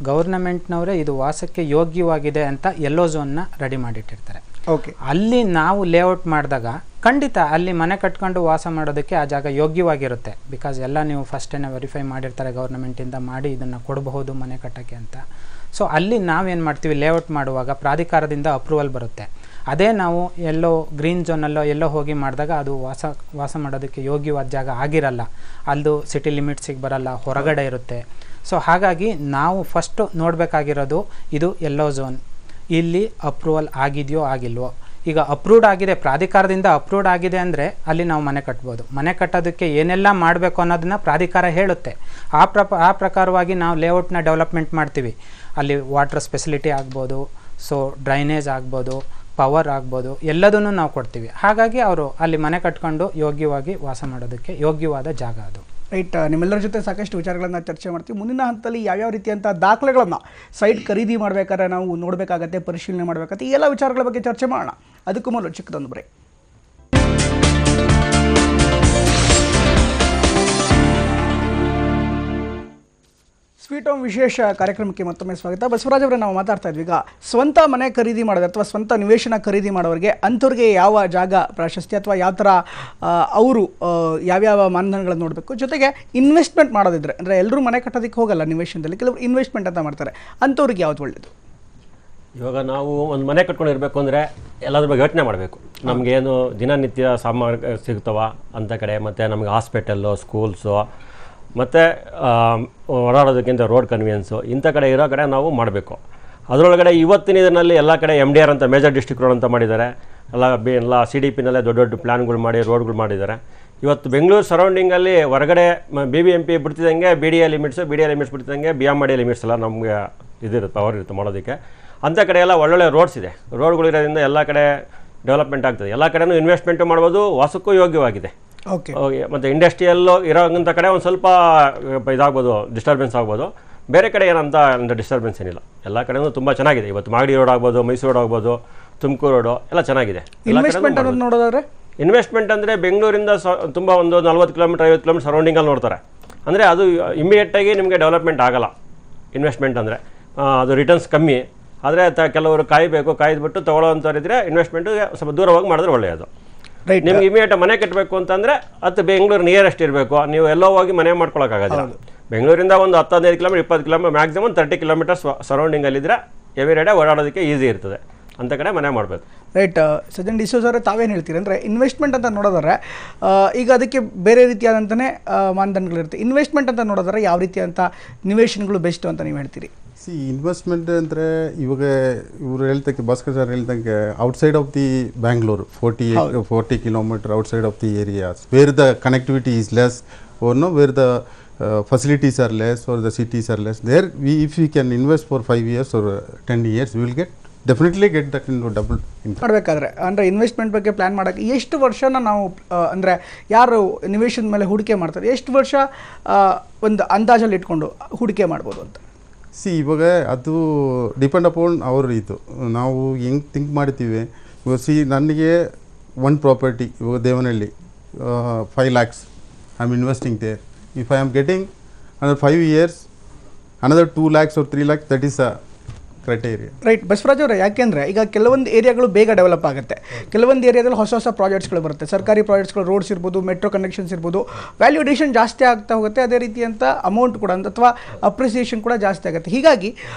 ಗೌರ್ನಮೆಂಟ್ನವರೇ ಇದು ವಾಸಕ್ಕೆ ಯೋಗ್ಯವಾಗಿದೆ ಅಂತ ಎಲ್ಲೋ ಝೋನ್ನ ರೆಡಿ ಮಾಡಿಟ್ಟಿರ್ತಾರೆ. ಓಕೆ. ಅಲ್ಲಿ ನಾವು ಲೇಔಟ್ ಮಾಡಿದಾಗ ಖಂಡಿತ ಅಲ್ಲಿ ಮನೆ ಕಟ್ಕೊಂಡು ವಾಸ ಮಾಡೋದಕ್ಕೆ ಆ ಜಾಗ ಯೋಗ್ಯವಾಗಿರುತ್ತೆ. ಬಿಕಾಸ್ ಎಲ್ಲ ನೀವು ಫಸ್ಟೇ ವೆರಿಫೈ ಮಾಡಿರ್ತಾರೆ, ಗೌರ್ನಮೆಂಟಿಂದ ಮಾಡಿ ಇದನ್ನು ಕೊಡಬಹುದು ಮನೆ ಕಟ್ಟೋಕ್ಕೆ ಅಂತ. ಸೊ ಅಲ್ಲಿ ನಾವೇನು ಮಾಡ್ತೀವಿ, ಲೇಔಟ್ ಮಾಡುವಾಗ ಪ್ರಾಧಿಕಾರದಿಂದ ಅಪ್ರೂವಲ್ ಬರುತ್ತೆ. ಅದೇ ನಾವು ಎಲ್ಲೋ ಗ್ರೀನ್ ಝೋನಲ್ಲೋ ಎಲ್ಲೋ ಹೋಗಿ ಮಾಡಿದಾಗ ಅದು ವಾಸ ಮಾಡೋದಕ್ಕೆ ಯೋಗ್ಯವಾದ ಜಾಗ ಆಗಿರಲ್ಲ, ಅದು ಸಿಟಿ ಲಿಮಿಟ್ಸಿಗೆ ಬರಲ್ಲ, ಹೊರಗಡೆ ಇರುತ್ತೆ. ಸೊ ಹಾಗಾಗಿ ನಾವು ಫಸ್ಟು ನೋಡಬೇಕಾಗಿರೋದು ಇದು ಎಲ್ಲೋ ಝೋನ್, ಇಲ್ಲಿ ಅಪ್ರೂವಲ್ ಆಗಿದೆಯೋ ಆಗಿಲ್ವೋ. ಈಗ ಅಪ್ರೂವ್ಡ್ ಆಗಿದೆ, ಪ್ರಾಧಿಕಾರದಿಂದ ಅಪ್ರೂವ್ಡ್ ಆಗಿದೆ ಅಂದರೆ ಅಲ್ಲಿ ನಾವು ಮನೆ ಕಟ್ಬೋದು. ಮನೆ ಕಟ್ಟೋದಕ್ಕೆ ಏನೆಲ್ಲ ಮಾಡಬೇಕು ಅನ್ನೋದನ್ನ ಪ್ರಾಧಿಕಾರ ಹೇಳುತ್ತೆ. ಆ ಪ್ರಕಾರವಾಗಿ ನಾವು ಲೇಔಟ್ನ ಡೆವಲಪ್ಮೆಂಟ್ ಮಾಡ್ತೀವಿ. ಅಲ್ಲಿ ವಾಟರ್ ಫೆಸಿಲಿಟಿ ಆಗ್ಬೋದು, ಸೊ ಡ್ರೈನೇಜ್ ಆಗ್ಬೋದು, ಪವರ್ ಆಗ್ಬೋದು, ಎಲ್ಲದನ್ನು ನಾವು ಕೊಡ್ತೀವಿ. ಹಾಗಾಗಿ ಅವರು ಅಲ್ಲಿ ಮನೆ ಕಟ್ಕೊಂಡು ಯೋಗ್ಯವಾಗಿ ವಾಸ ಮಾಡೋದಕ್ಕೆ ಯೋಗ್ಯವಾದ ಜಾಗ ಅದು. ರೈಟ್. ನಿಮ್ಮೆಲ್ಲರ ಜೊತೆ ಸಾಕಷ್ಟು ವಿಚಾರಗಳನ್ನು ಚರ್ಚೆ ಮಾಡ್ತೀವಿ. ಮುಂದಿನ ಹಂತದಲ್ಲಿ ಯಾವ್ಯಾವ ರೀತಿಯಂಥ ದಾಖಲೆಗಳನ್ನು ಸೈಟ್ ಖರೀದಿ ಮಾಡಬೇಕಾದ್ರೆ ನಾವು ನೋಡಬೇಕಾಗತ್ತೆ, ಪರಿಶೀಲನೆ ಮಾಡಬೇಕಾಗತ್ತೆ, ಈ ಎಲ್ಲ ವಿಚಾರಗಳ ಬಗ್ಗೆ ಚರ್ಚೆ ಮಾಡೋಣ. ಅದಕ್ಕೂ ಮೊದಲು ಚಿಕ್ಕದೊಂದು ಬ್ರೇಕ್. ಸ್ವೀಟ್ ಹೋಮ್ ವಿಶೇಷ ಕಾರ್ಯಕ್ರಮಕ್ಕೆ ಮತ್ತೊಮ್ಮೆ ಸ್ವಾಗತ. ಬಸವರಾಜ್ ಅವರೇ, ನಾವು ಮಾತಾಡ್ತಾ ಇದ್ವಿ ಈಗ ಸ್ವಂತ ಮನೆ ಖರೀದಿ ಮಾಡೋದು ಅಥವಾ ಸ್ವಂತ ನಿವೇಶನ ಖರೀದಿ ಮಾಡೋರಿಗೆ ಅಂಥವ್ರಿಗೆ ಯಾವ ಜಾಗ ಪ್ರಾಶಸ್ತ್ಯ ಅಥವಾ ಯಾವ ಥರ ಅವರು ಯಾವ್ಯಾವ ಮಾನದಂಡಗಳನ್ನು ನೋಡಬೇಕು, ಜೊತೆಗೆ ಇನ್ವೆಸ್ಟ್ಮೆಂಟ್ ಮಾಡೋದಿದ್ರೆ ಅಂದರೆ ಎಲ್ಲರೂ ಮನೆ ಕಟ್ಟೋದಕ್ಕೆ ಹೋಗಲ್ಲ ನಿವೇಶನದಲ್ಲಿ, ಕೆಲವರು ಇನ್ವೆಸ್ಟ್ಮೆಂಟ್ ಅಂತ ಮಾಡ್ತಾರೆ, ಅಂಥವ್ರಿಗೆ ಯಾವ್ದು ಒಳ್ಳೆಯದು? ಇವಾಗ ನಾವು ಒಂದು ಮನೆ ಕಟ್ಕೊಂಡಿರ್ಬೇಕು ಅಂದರೆ ಎಲ್ಲದ್ರ ಬಗ್ಗೆ ಯೋಚನೆ ಮಾಡಬೇಕು. ನಮಗೇನು ದಿನನಿತ್ಯ ಸಾಮಾನು ಸಿಗ್ತವ ಅಂಥ ಕಡೆ, ಮತ್ತು ನಮಗೆ ಹಾಸ್ಪಿಟಲ್ಲು, ಸ್ಕೂಲ್ಸು, ಮತ್ತು ಓಡಾಡೋದಕ್ಕಿಂತ ರೋಡ್ ಕನ್ವೀನಿಯನ್ಸು ಇಂಥ ಕಡೆ ಇರೋ ಕಡೆ ನಾವು ಮಾಡಬೇಕು. ಅದರೊಳಗಡೆ ಇವತ್ತಿನ ಇದರಲ್ಲಿ ಎಲ್ಲ ಕಡೆ MDR ಅಂತ ಮೇಜರ್ ಡಿಸ್ಟ್ರಿಕ್ಟ್ ರೋಡ್ ಅಂತ ಮಾಡಿದ್ದಾರೆ. ಎಲ್ಲ CDP ನಲ್ಲೇ ದೊಡ್ಡ ದೊಡ್ಡ ಪ್ಲ್ಯಾನ್ಗಳು ಮಾಡಿ ರೋಡ್ಗಳು ಮಾಡಿದ್ದಾರೆ. ಇವತ್ತು ಬೆಂಗಳೂರು ಸರೌಂಡಿಂಗಲ್ಲಿ ಹೊರಗಡೆ BBMP ಬಿಡ್ತಿದ್ದಂಗೆ BDA ಲಿಮಿಟ್ಸ್ ಬಿಡ್ತಿದ್ದಂಗೆ BMRD ಲಿಮಿಟ್ಸ್ ಎಲ್ಲ ನಮಗೆ ಇದಿರುತ್ತೆ, ಪವರ್ ಇರುತ್ತೆ ಮಾಡೋದಕ್ಕೆ. ಅಂಥ ಕಡೆ ಎಲ್ಲ ಒಳ್ಳೊಳ್ಳೆ ರೋಡ್ಸ್ ಇದೆ. ರೋಡ್ಗಳಿರೋದ್ರಿಂದ ಎಲ್ಲ ಕಡೆ ಡೆವಲಪ್ಮೆಂಟ್ ಆಗ್ತದೆ. ಎಲ್ಲ ಕಡೆನೂ ಇನ್ವೆಸ್ಟ್ಮೆಂಟು ಮಾಡ್ಬೋದು, ವಾಸಕ್ಕೂ ಯೋಗ್ಯವಾಗಿದೆ. ಓಕೆ, ಮತ್ತು ಇಂಡಸ್ಟ್ರಿಯಲ್ಲು ಇರೋಂಥ ಕಡೆ ಒಂದು ಸ್ವಲ್ಪ ಇದಾಗ್ಬೋದು, ಡಿಸ್ಟರ್ಬೆನ್ಸ್ ಆಗ್ಬೋದು. ಬೇರೆ ಕಡೆ ಏನಂತ ಡಿಸ್ಟರ್ಬೆನ್ಸ್ ಏನಿಲ್ಲ. ಎಲ್ಲ ಕಡೆನೂ ತುಂಬ ಚೆನ್ನಾಗಿದೆ. ಇವತ್ತು ಮಾಗಡಿ ರೋಡ್ ಆಗ್ಬೋದು, ಮೈಸೂರು ರೋಡ್ ಆಗ್ಬೋದು, ತುಮಕೂರು ರೋಡು ಎಲ್ಲ ಚೆನ್ನಾಗಿದೆ. ಇನ್ವೆಸ್ಟ್ಮೆಂಟ್ ಅನ್ನೋದು ನೋಡೋದಾದ್ರೆ ಇನ್ವೆಸ್ಟ್ಮೆಂಟ್ ಅಂದರೆ ಬೆಂಗಳೂರಿಂದ ತುಂಬ ಒಂದು 40 ಕಿಲೋಮೀಟರ್ 50 ಕಿಲೋಮೀಟರ್ ಸರೌಂಡಿಂಗಲ್ಲಿ ನೋಡ್ತಾರೆ. ಅಂದರೆ ಅದು ಇಮಿಡಿಯೇಟಾಗಿ ನಿಮಗೆ ಡೆವಲಪ್ಮೆಂಟ್ ಆಗಲ್ಲ. ಇನ್ವೆಸ್ಟ್ಮೆಂಟ್ ಅಂದರೆ ಅದು ರಿಟರ್ನ್ಸ್ ಕಮ್ಮಿ. ಆದರೆ ಕೆಲವರು ಕಾಯ್ದುಬಿಟ್ಟು ತೊಗೊಳ್ಳೋವಂಥವ್ರಿದ್ರೆ ಇನ್ವೆಸ್ಟ್ಮೆಂಟು ಸ್ವಲ್ಪ ದೂರ ಹೋಗಿ ಮಾಡಿದ್ರೆ ಒಳ್ಳೆಯದು. ರೈಟ್. ನಿಮ್ಗೆ ಇಮಿಡಿಯೇಟ್ ಮನೆ ಕಟ್ಟಬೇಕು ಅಂತಂದರೆ ಅದು ಬೆಂಗಳೂರು ನಿಯರೆಸ್ಟ್ ಇರಬೇಕು. ನೀವು ಎಲ್ಲೋ ಹೋಗಿ ಮನೆ ಮಾಡ್ಕೊಳಕ್ಕಾಗೋದಿಲ್ಲ. ಬೆಂಗಳೂರಿಂದ ಒಂದು 10-15 ಕಿಲೋಮೀಟರ್ 20 ಕಿಲೋಮೀಟರ್ ಮ್ಯಾಕ್ಸಿಮಮ್ 30 ಕಿಲೋಮೀಟರ್ಸ್ ಸರೌಂಡಿಂಗಲ್ಲಿದ್ದರೆ ಎವ್ರಿ ಡೇ ಓಡಾಡೋದಕ್ಕೆ ಈಸಿ ಇರ್ತದೆ. ಅಂಥ ಕಡೆ ಮನೆ ಮಾಡಬೇಕು. ರೈಟ್. ಸಜ್ಜನ್ ಡಿಸೋಜ್ ಅವರೇ, ತಾವೇನು ಹೇಳ್ತೀರಿ ಅಂದರೆ ಇನ್ವೆಸ್ಟ್ಮೆಂಟ್ ಅಂತ ನೋಡೋದಾದ್ರೆ ಈಗ ಅದಕ್ಕೆ ಬೇರೆ ರೀತಿಯಾದಂಥನೇ ಮಾನದಂಡಗಳಿರುತ್ತೆ. ಇನ್ವೆಸ್ಟ್ಮೆಂಟ್ ಅಂತ ನೋಡೋದಾದ್ರೆ ಯಾವ ರೀತಿಯಾದಂಥ ನಿವೇಶನಗಳು ಬೆಸ್ಟು ಅಂತ ನೀವು ಹೇಳ್ತೀರಿ? ಇನ್ವೆಸ್ಟ್ಮೆಂಟ್ ಅಂದರೆ ಇವಾಗ ಇವರು ಹೇಳ್ತಕ್ಕೆ ಭಾಸ್ಕರ್ ಸರ್ ಹೇಳ್ದಂಗೆ outside of the Bangalore 40 kilometre outside of the areas where the connectivity is less or no where the facilities are less or the cities are less. There if we can invest for 5 years or 10 years we will definitely get that into double income. ಮಾಡಬೇಕಾದ್ರೆ ಅಂದರೆ ಇನ್ವೆಸ್ಟ್ಮೆಂಟ್ ಬಗ್ಗೆ ಪ್ಲ್ಯಾನ್ ಮಾಡೋಕ್ಕೆ ಎಷ್ಟು ವರ್ಷನ ನಾವು ಅಂದರೆ ಯಾರು ನಿವೇಶನದ ಮೇಲೆ ಹೂಡಿಕೆ ಮಾಡ್ತಾರೆ ಎಷ್ಟು ವರ್ಷ ಒಂದು ಅಂದಾಜಲ್ಲಿ ಇಟ್ಕೊಂಡು ಹೂಡಿಕೆ ಮಾಡ್ಬೋದು ಅಂತ? ಇವಾಗ ಅದು ಡಿಪೆಂಡ್ ಅಪಾನ್ ಅವರು ಇದು ನಾವು ಹೆಂಗೆ ಥಿಂಕ್ ಮಾಡ್ತೀವಿ. ಇವಾಗ ನನಗೆ ಒಂದು ಪ್ರಾಪರ್ಟಿ ಇವಾಗ Devanahalli 5 lakhs I am investing there. If I am getting another 5 years, another 2 lakhs or 3 lakhs, that is a criteria. Right. Basavaraj ಅವರೇ, ಯಾಕೆಂದರೆ ಈಗ ಕೆಲವೊಂದು ಏರಿಯಾಗಳು ಬೇಗ ಡೆವಲಪ್ ಆಗುತ್ತೆ, ಕೆಲವೊಂದು ಏರಿಯಾದಲ್ಲಿ ಹೊಸ ಪ್ರಾಜೆಕ್ಟ್ಸ್ಗಳು ಬರುತ್ತೆ, ಸರ್ಕಾರಿ ಪ್ರಾಜೆಕ್ಟ್ಸ್ಗಳು, ರೋಡ್ಸ್ ಇರ್ಬೋದು, ಮೆಟ್ರೋ ಕನೆಕ್ಷನ್ಸ್ ಇರ್ಬೋದು, ವ್ಯಾಲ್ಯೂ ಅಡಿಷನ್ ಜಾಸ್ತಿ ಆಗ್ತಾ ಹೋಗುತ್ತೆ. ಅದೇ ರೀತಿಯಂಥ ಅಮೌಂಟ್ ಕೂಡ ಅಥವಾ ಅಪ್ರಿಸಿಯೇಷನ್ ಕೂಡ ಜಾಸ್ತಿ ಆಗುತ್ತೆ. ಹೀಗಾಗಿ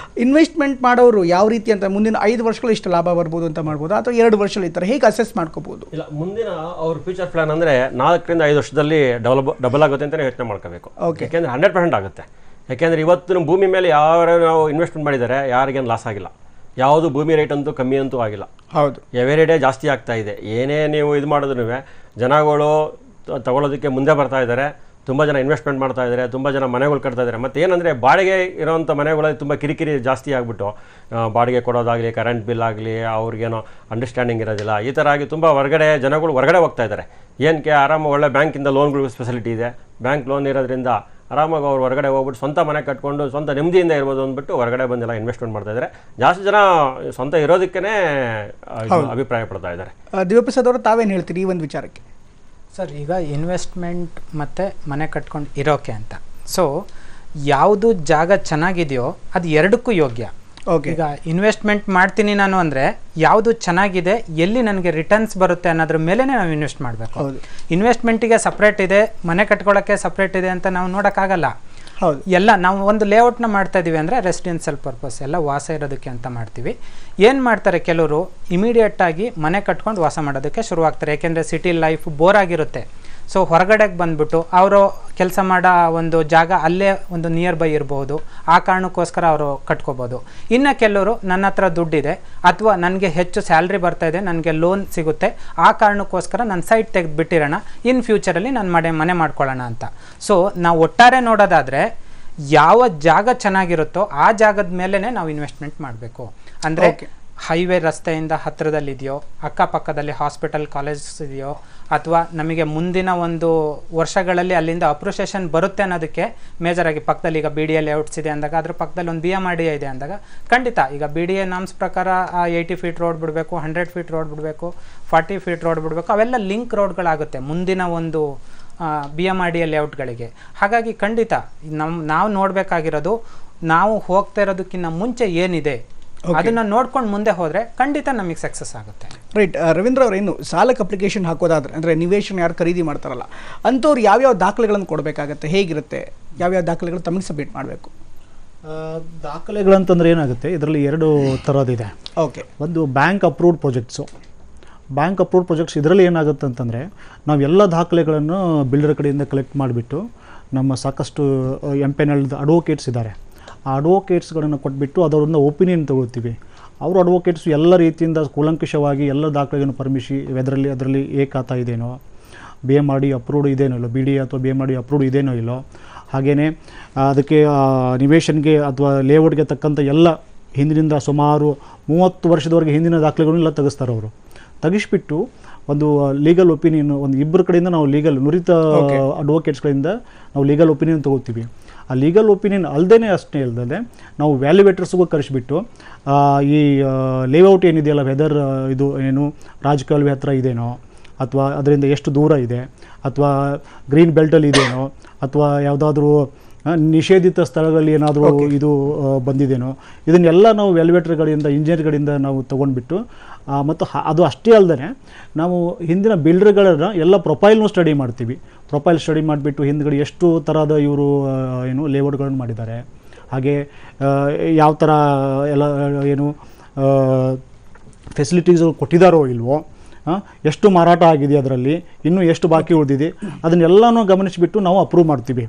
ಇನ್ವೆಸ್ಟ್ಮೆಂಟ್ ಮಾಡೋರು ಯಾವ ರೀತಿ ಅಂತ ಮುಂದಿನ 5 ವರ್ಷಗಳು ಇಷ್ಟು ಲಾಭ ಬರ್ಬೋದು ಅಂತ ಮಾಡ್ಬೋದು ಅಥವಾ 2 ವರ್ಷಗಳು ಈ ಥರ ಹೇಗೆ ಅಸೆಸ್ ಮಾಡ್ಕೋಬೋದು? ಇಲ್ಲ, ಮುಂದಿನ ಅವ್ರ ಫ್ಯೂಚರ್ ಪ್ಲಾನ್ ಅಂದರೆ 4ರಿಂದ 5 ವರ್ಷದಲ್ಲಿ ಡಬಲ್ ಆಗುತ್ತೆ ಅಂತಲೇ ಯೋಚನೆ ಮಾಡ್ಕೋಬೇಕು. ಓಕೆ. ಯಾಕೆಂದರೆ 100% ಆಗುತ್ತೆ. ಯಾಕೆಂದರೆ ಇವತ್ತು ಭೂಮಿ ಮೇಲೆ ಯಾವ ನಾವು ಇನ್ವೆಸ್ಟ್ಮೆಂಟ್ ಮಾಡಿದ್ದಾರೆ ಯಾರಿಗೇನು ಲಾಸ್ ಆಗಿಲ್ಲ. ಯಾವುದು ಭೂಮಿ ರೇಟ್ ಅಂತೂ ಕಮ್ಮಿ ಅಂತೂ ಆಗಿಲ್ಲ. ಹೌದು, ಎವರಿ ಡೇ ಜಾಸ್ತಿ ಆಗ್ತಾ ಇದೆ. ಏನೇ ನೀವು ಇದು ಮಾಡಿದ್ರು ಜನಗಳು ತಗೊಳ್ಳೋದಕ್ಕೆ ಮುಂದೆ ಬರ್ತಾ ಇದ್ದಾರೆ. ತುಂಬ ಜನ ಇನ್ವೆಸ್ಟ್ಮೆಂಟ್ ಮಾಡ್ತಾ ಇದ್ದಾರೆ, ತುಂಬ ಜನ ಮನೆಗಳು ಕಟ್ತಾ ಇದ್ದಾರೆ. ಮತ್ತು ಏನಂದರೆ ಬಾಡಿಗೆ ಇರೋವಂಥ ಮನೆಗಳಲ್ಲಿ ತುಂಬ ಕಿರಿಕಿರಿ ಜಾಸ್ತಿ ಆಗಿಬಿಟ್ಟು ಬಾಡಿಗೆ ಕೊಡೋದಾಗಲಿ, ಕರೆಂಟ್ ಬಿಲ್ ಆಗಲಿ, ಅವ್ರಿಗೇನೋ ಅಂಡರ್ಸ್ಟ್ಯಾಂಡಿಂಗ್ ಇರೋದಿಲ್ಲ. ಈ ಥರ ಆಗಿ ತುಂಬ ಜನಗಳು ಹೊರಗಡೆ ಹೋಗ್ತಾ ಇದ್ದಾರೆ. ಏನಕ್ಕೆ ಆರಾಮ ಒಳ್ಳೆ ಬ್ಯಾಂಕಿಂದ ಲೋನ್ಗಳು ಫೆಸಿಲಿಟಿ ಇದೆ. ಬ್ಯಾಂಕ್ ಲೋನ್ ಇರೋದ್ರಿಂದ ಆರಾಮಾಗಿ ಅವ್ರು ಹೊರಗಡೆ ಹೋಗ್ಬಿಟ್ಟು ಸ್ವಂತ ಮನೆ ಕಟ್ಕೊಂಡು ಸ್ವಂತ ನೆಮ್ಮದಿಯಿಂದ ಇರ್ಬೋದು ಅಂದ್ಬಿಟ್ಟು ಹೊರಗಡೆ ಬಂದೆಲ್ಲ ಇನ್ವೆಸ್ಟ್ಮೆಂಟ್ ಮಾಡ್ತಾ ಇದ್ದಾರೆ. ಜಾಸ್ತಿ ಜನ ಸ್ವಂತ ಇರೋದಕ್ಕೇ ಅಭಿಪ್ರಾಯ ಪಡ್ತಾ ಇದ್ದಾರೆ. ದಿವ್ಯಪ್ರಸಾದ್ ಅವರು, ತಾವೇನು ಹೇಳ್ತೀರಿ ಈ ಒಂದು ವಿಚಾರಕ್ಕೆ? ಸರ್, ಈಗ ಇನ್ವೆಸ್ಟ್ಮೆಂಟ್ ಮತ್ತು ಮನೆ ಕಟ್ಕೊಂಡು ಇರೋಕೆ ಅಂತ ಸೊ ಯಾವುದು ಜಾಗ ಚೆನ್ನಾಗಿದೆಯೋ ಅದು ಎರಡಕ್ಕೂ ಯೋಗ್ಯ. ಓಕೆ. ಈಗ ಇನ್ವೆಸ್ಟ್ಮೆಂಟ್ ಮಾಡ್ತೀನಿ ನಾನು ಅಂದರೆ ಯಾವುದು ಚೆನ್ನಾಗಿದೆ, ಎಲ್ಲಿ ನನಗೆ ರಿಟರ್ನ್ಸ್ ಬರುತ್ತೆ ಅನ್ನೋದ್ರ ಮೇಲೆ ನಾವು ಇನ್ವೆಸ್ಟ್ ಮಾಡಬೇಕು. ಇನ್ವೆಸ್ಟ್ಮೆಂಟಿಗೆ ಸಪ್ರೇಟ್ ಇದೆ, ಮನೆ ಕಟ್ಕೊಳ್ಳೋಕ್ಕೆ ಸಪ್ರೇಟ್ ಇದೆ ಅಂತ ನಾವು ನೋಡೋಕ್ಕಾಗಲ್ಲ. ಹೌದು. ಎಲ್ಲ ನಾವು ಒಂದು ಲೇಔಟ್ನ ಮಾಡ್ತಾ ಇದ್ದೀವಿ ಅಂದರೆ ರೆಸಿಡೆನ್ಷಿಯಲ್ ಪರ್ಪಸ್ ಎಲ್ಲ ವಾಸ ಇರೋದಕ್ಕೆ ಅಂತ ಮಾಡ್ತೀವಿ. ಏನು ಮಾಡ್ತಾರೆ ಕೆಲವರು ಇಮಿಡಿಯೇಟಾಗಿ ಮನೆ ಕಟ್ಕೊಂಡು ವಾಸ ಮಾಡೋದಕ್ಕೆ ಶುರುವಾಗ್ತಾರೆ. ಯಾಕೆಂದರೆ ಸಿಟಿ ಲೈಫ್ ಬೋರ್ ಆಗಿರುತ್ತೆ. ಸೊ ಹೊರಗಡೆಗೆ ಬಂದುಬಿಟ್ಟು ಅವರು ಕೆಲಸ ಮಾಡೋ ಒಂದು ಜಾಗ ಅಲ್ಲೇ ಒಂದು ನಿಯರ್ ಬೈ ಇರ್ಬೋದು, ಆ ಕಾರಣಕ್ಕೋಸ್ಕರ ಅವರು ಕಟ್ಕೋಬೋದು. ಇನ್ನು ಕೆಲವರು ನನ್ನ ಹತ್ರ ದುಡ್ಡಿದೆ ಅಥವಾ ನನಗೆ ಹೆಚ್ಚು ಸ್ಯಾಲ್ರಿ ಬರ್ತಾಯಿದೆ, ನನಗೆ ಲೋನ್ ಸಿಗುತ್ತೆ, ಆ ಕಾರಣಕ್ಕೋಸ್ಕರ ನನ್ನ ಸೈಟ್ ತೆಗೆದುಬಿಟ್ಟಿರೋಣ, ಇನ್ ಫ್ಯೂಚರಲ್ಲಿ ನಾನು ಮನೆ ಮಾಡ್ಕೊಳ್ಳೋಣ ಅಂತ. ಸೊ ನಾವು ಒಟ್ಟಾರೆ ನೋಡೋದಾದರೆ ಯಾವ ಜಾಗ ಚೆನ್ನಾಗಿರುತ್ತೋ ಆ ಜಾಗದ ಮೇಲೇ ನಾವು ಇನ್ವೆಸ್ಟ್ಮೆಂಟ್ ಮಾಡಬೇಕು. ಅಂದರೆ ಹೈವೇ ರಸ್ತೆಯಿಂದ ಹತ್ತಿರದಲ್ಲಿದೆಯೋ, ಅಕ್ಕಪಕ್ಕದಲ್ಲಿ ಹಾಸ್ಪಿಟಲ್ ಕಾಲೇಜಸ್ ಇದೆಯೋ, ಅಥವಾ ನಮಗೆ ಮುಂದಿನ ಒಂದು ವರ್ಷಗಳಲ್ಲಿ ಅಲ್ಲಿಂದ ಅಪ್ರಿಷಿಯೇಷನ್ ಬರುತ್ತೆ ಅನ್ನೋದಕ್ಕೆ ಮೇಜರಾಗಿ ಪಕ್ಕದಲ್ಲಿ ಈಗ BDA ಲೇಔಟ್ಸ್ ಇದೆ ಅಂದಾಗ ಅದ್ರ ಪಕ್ಕದಲ್ಲಿ ಒಂದು BMRD ಇದೆ ಅಂದಾಗ ಖಂಡಿತ ಈಗ BDA ನಾಮ್ಸ್ ಪ್ರಕಾರ 80 ಫೀಟ್ ರೋಡ್ ಬಿಡಬೇಕು, 100 ಫೀಟ್ ರೋಡ್ ಬಿಡಬೇಕು, 40 ಫೀಟ್ ರೋಡ್ ಬಿಡಬೇಕು. ಅವೆಲ್ಲ ಲಿಂಕ್ ರೋಡ್ಗಳಾಗುತ್ತೆ ಮುಂದಿನ ಒಂದು BMRD ಲೇಔಟ್ಗಳಿಗೆ. ಹಾಗಾಗಿ ಖಂಡಿತ ನಾವು ನೋಡಬೇಕಾಗಿರೋದು ನಾವು ಹೋಗ್ತಾ ಇರೋದಕ್ಕಿಂತ ಮುಂಚೆ ಏನಿದೆ ಅದನ್ನು ನೋಡ್ಕೊಂಡು ಮುಂದೆ ಹೋದರೆ ಖಂಡಿತ ನಮಗೆ ಸಕ್ಸಸ್ ಆಗುತ್ತೆ. ರೈಟ್. ರವೀಂದ್ರ ಅವರು, ಇನ್ನು ಸಾಲಕ್ಕೆ ಅಪ್ಲಿಕೇಶನ್ ಹಾಕೋದಾದ್ರೆ ಅಂದರೆ ನಿವೇಶನ ಯಾರು ಖರೀದಿ ಮಾಡ್ತಾರಲ್ಲ ಅಂಥವ್ರು ಯಾವ್ಯಾವ ದಾಖಲೆಗಳನ್ನು ಕೊಡಬೇಕಾಗತ್ತೆ, ಹೇಗಿರುತ್ತೆ, ಯಾವ್ಯಾವ ದಾಖಲೆಗಳು ತಮಗೆ ಸಬ್ಮಿಟ್ ಮಾಡಬೇಕು? ದಾಖಲೆಗಳಂತಂದ್ರೆ ಏನಾಗುತ್ತೆ, ಇದರಲ್ಲಿ 2 ಥರದಿದೆ. ಓಕೆ. ಒಂದು bank approved projects. Bank approved projects ಇದರಲ್ಲಿ ಏನಾಗುತ್ತೆ ಅಂತಂದರೆ, ನಾವು ಎಲ್ಲ ದಾಖಲೆಗಳನ್ನು ಬಿಲ್ಡರ್ ಕಡೆಯಿಂದ ಕಲೆಕ್ಟ್ ಮಾಡಿಬಿಟ್ಟು ನಮ್ಮ ಸಾಕಷ್ಟು ಎಂಪೆನಲ್ಡ್ ಅಡ್ವೊಕೇಟ್ಸ್ ಇದ್ದಾರೆ, ಆ ಅಡ್ವೊಕೇಟ್ಸ್ಗಳನ್ನು ಕೊಟ್ಬಿಟ್ಟು ಅದರಿಂದ ಒಪಿನಿಯನ್ ತಗೊಳ್ತೀವಿ. ಅವರು ಅಡ್ವೊಕೇಟ್ಸು ಎಲ್ಲ ರೀತಿಯಿಂದ ಕೂಲಂಕಷವಾಗಿ ಎಲ್ಲ ದಾಖಲೆಗಳನ್ನು ಪರ್ಮಿಷಿ ಅದರಲ್ಲಿ ಎ ಖಾತಾ ಇದೇನೋ, BMRD ಅಪ್ರೂವ್ಡ್ ಇದೇನೋ ಇಲ್ಲೋ, BD ಅಥವಾ BMRD ಅಪ್ರೂವ್ಡ್ ಇದೇನೋ ಇಲ್ಲೋ, ಹಾಗೆಯೇ ಅದಕ್ಕೆ ನಿವೇಶನ್ಗೆ ಅಥವಾ ಲೇಔಟ್ಗೆ ತಕ್ಕಂಥ ಎಲ್ಲ ಹಿಂದಿನಿಂದ ಸುಮಾರು 30 ವರ್ಷದವರೆಗೆ ಹಿಂದಿನ ದಾಖಲೆಗಳನ್ನೆಲ್ಲ ತೆಗೆಸ್ತಾರೆ. ಅವರು ತೆಗಿಸ್ಬಿಟ್ಟು ಒಂದು ಲೀಗಲ್ ಒಪಿನಿಯನ್, ಒಂದು 2 ಕಡೆಯಿಂದ ನಾವು ನುರಿತ ಅಡ್ವೊಕೇಟ್ಸ್ಗಳಿಂದ ನಾವು ಲೀಗಲ್ ಒಪಿನಿಯನ್ ತೊಗೋತೀವಿ. ಆ ಲೀಗಲ್ ಒಪಿನಿಯನ್ ಅಷ್ಟೇ ಅಲ್ಲದೆ ನಾವು ವ್ಯಾಲ್ಯುವೇಟರ್ಸ್ಗೂ ಕರೆಸಿಬಿಟ್ಟು ಈ ಲೇಔಟ್ ಏನಿದೆಯಲ್ಲ, ವೆದರ್ ಇದು ಏನು ರಾಜಕಾಲುವೆ ಹತ್ರ ಇದೇನೋ, ಅಥವಾ ಅದರಿಂದ ಎಷ್ಟು ದೂರ ಇದೆ, ಅಥವಾ ಗ್ರೀನ್ ಬೆಲ್ಟಲ್ಲಿ ಇದೇನೋ, ಅಥವಾ ಯಾವುದಾದ್ರೂ ನಿಷೇಧಿತ ಸ್ಥಳಗಳಲ್ಲಿ ಏನಾದರೂ ಇದು ಬಂದಿದೇನೋ, ಇದನ್ನೆಲ್ಲ ನಾವು ವ್ಯಾಲ್ಯುವೇಟರ್ಗಳಿಂದ ಇಂಜಿನಿಯರ್ಗಳಿಂದ ನಾವು ತೊಗೊಂಡ್ಬಿಟ್ಟು ಮತ್ತು ಅದು ಅಷ್ಟೇ ಅಲ್ಲದೆ ನಾವು ಹಿಂದಿನ ಬಿಲ್ಡರ್ಗಳನ್ನು ಎಲ್ಲ ಪ್ರೊಫೈಲ್ನೂ ಸ್ಟಡಿ ಮಾಡ್ತೀವಿ. ಪ್ರೊಫೈಲ್ ಸ್ಟಡಿ ಮಾಡಿಬಿಟ್ಟು ಹಿಂದ್ಗಡೆ ಎಷ್ಟು ಥರದ ಇವರು ಏನು ಲೇಔಟ್ಗಳನ್ನು ಮಾಡಿದ್ದಾರೆ, ಹಾಗೆ ಯಾವ ಥರ ಎಲ್ಲ ಏನು ಫೆಸಿಲಿಟೀಸ್ಗಳು ಕೊಟ್ಟಿದ್ದಾರೋ ಇಲ್ವೋ, ಎಷ್ಟು ಮಾರಾಟ ಆಗಿದೆ, ಅದರಲ್ಲಿ ಇನ್ನೂ ಎಷ್ಟು ಬಾಕಿ ಉಳಿದಿದೆ, ಅದನ್ನೆಲ್ಲನೂ ಗಮನಿಸಿಬಿಟ್ಟು ನಾವು ಅಪ್ರೂವ್ ಮಾಡ್ತೀವಿ.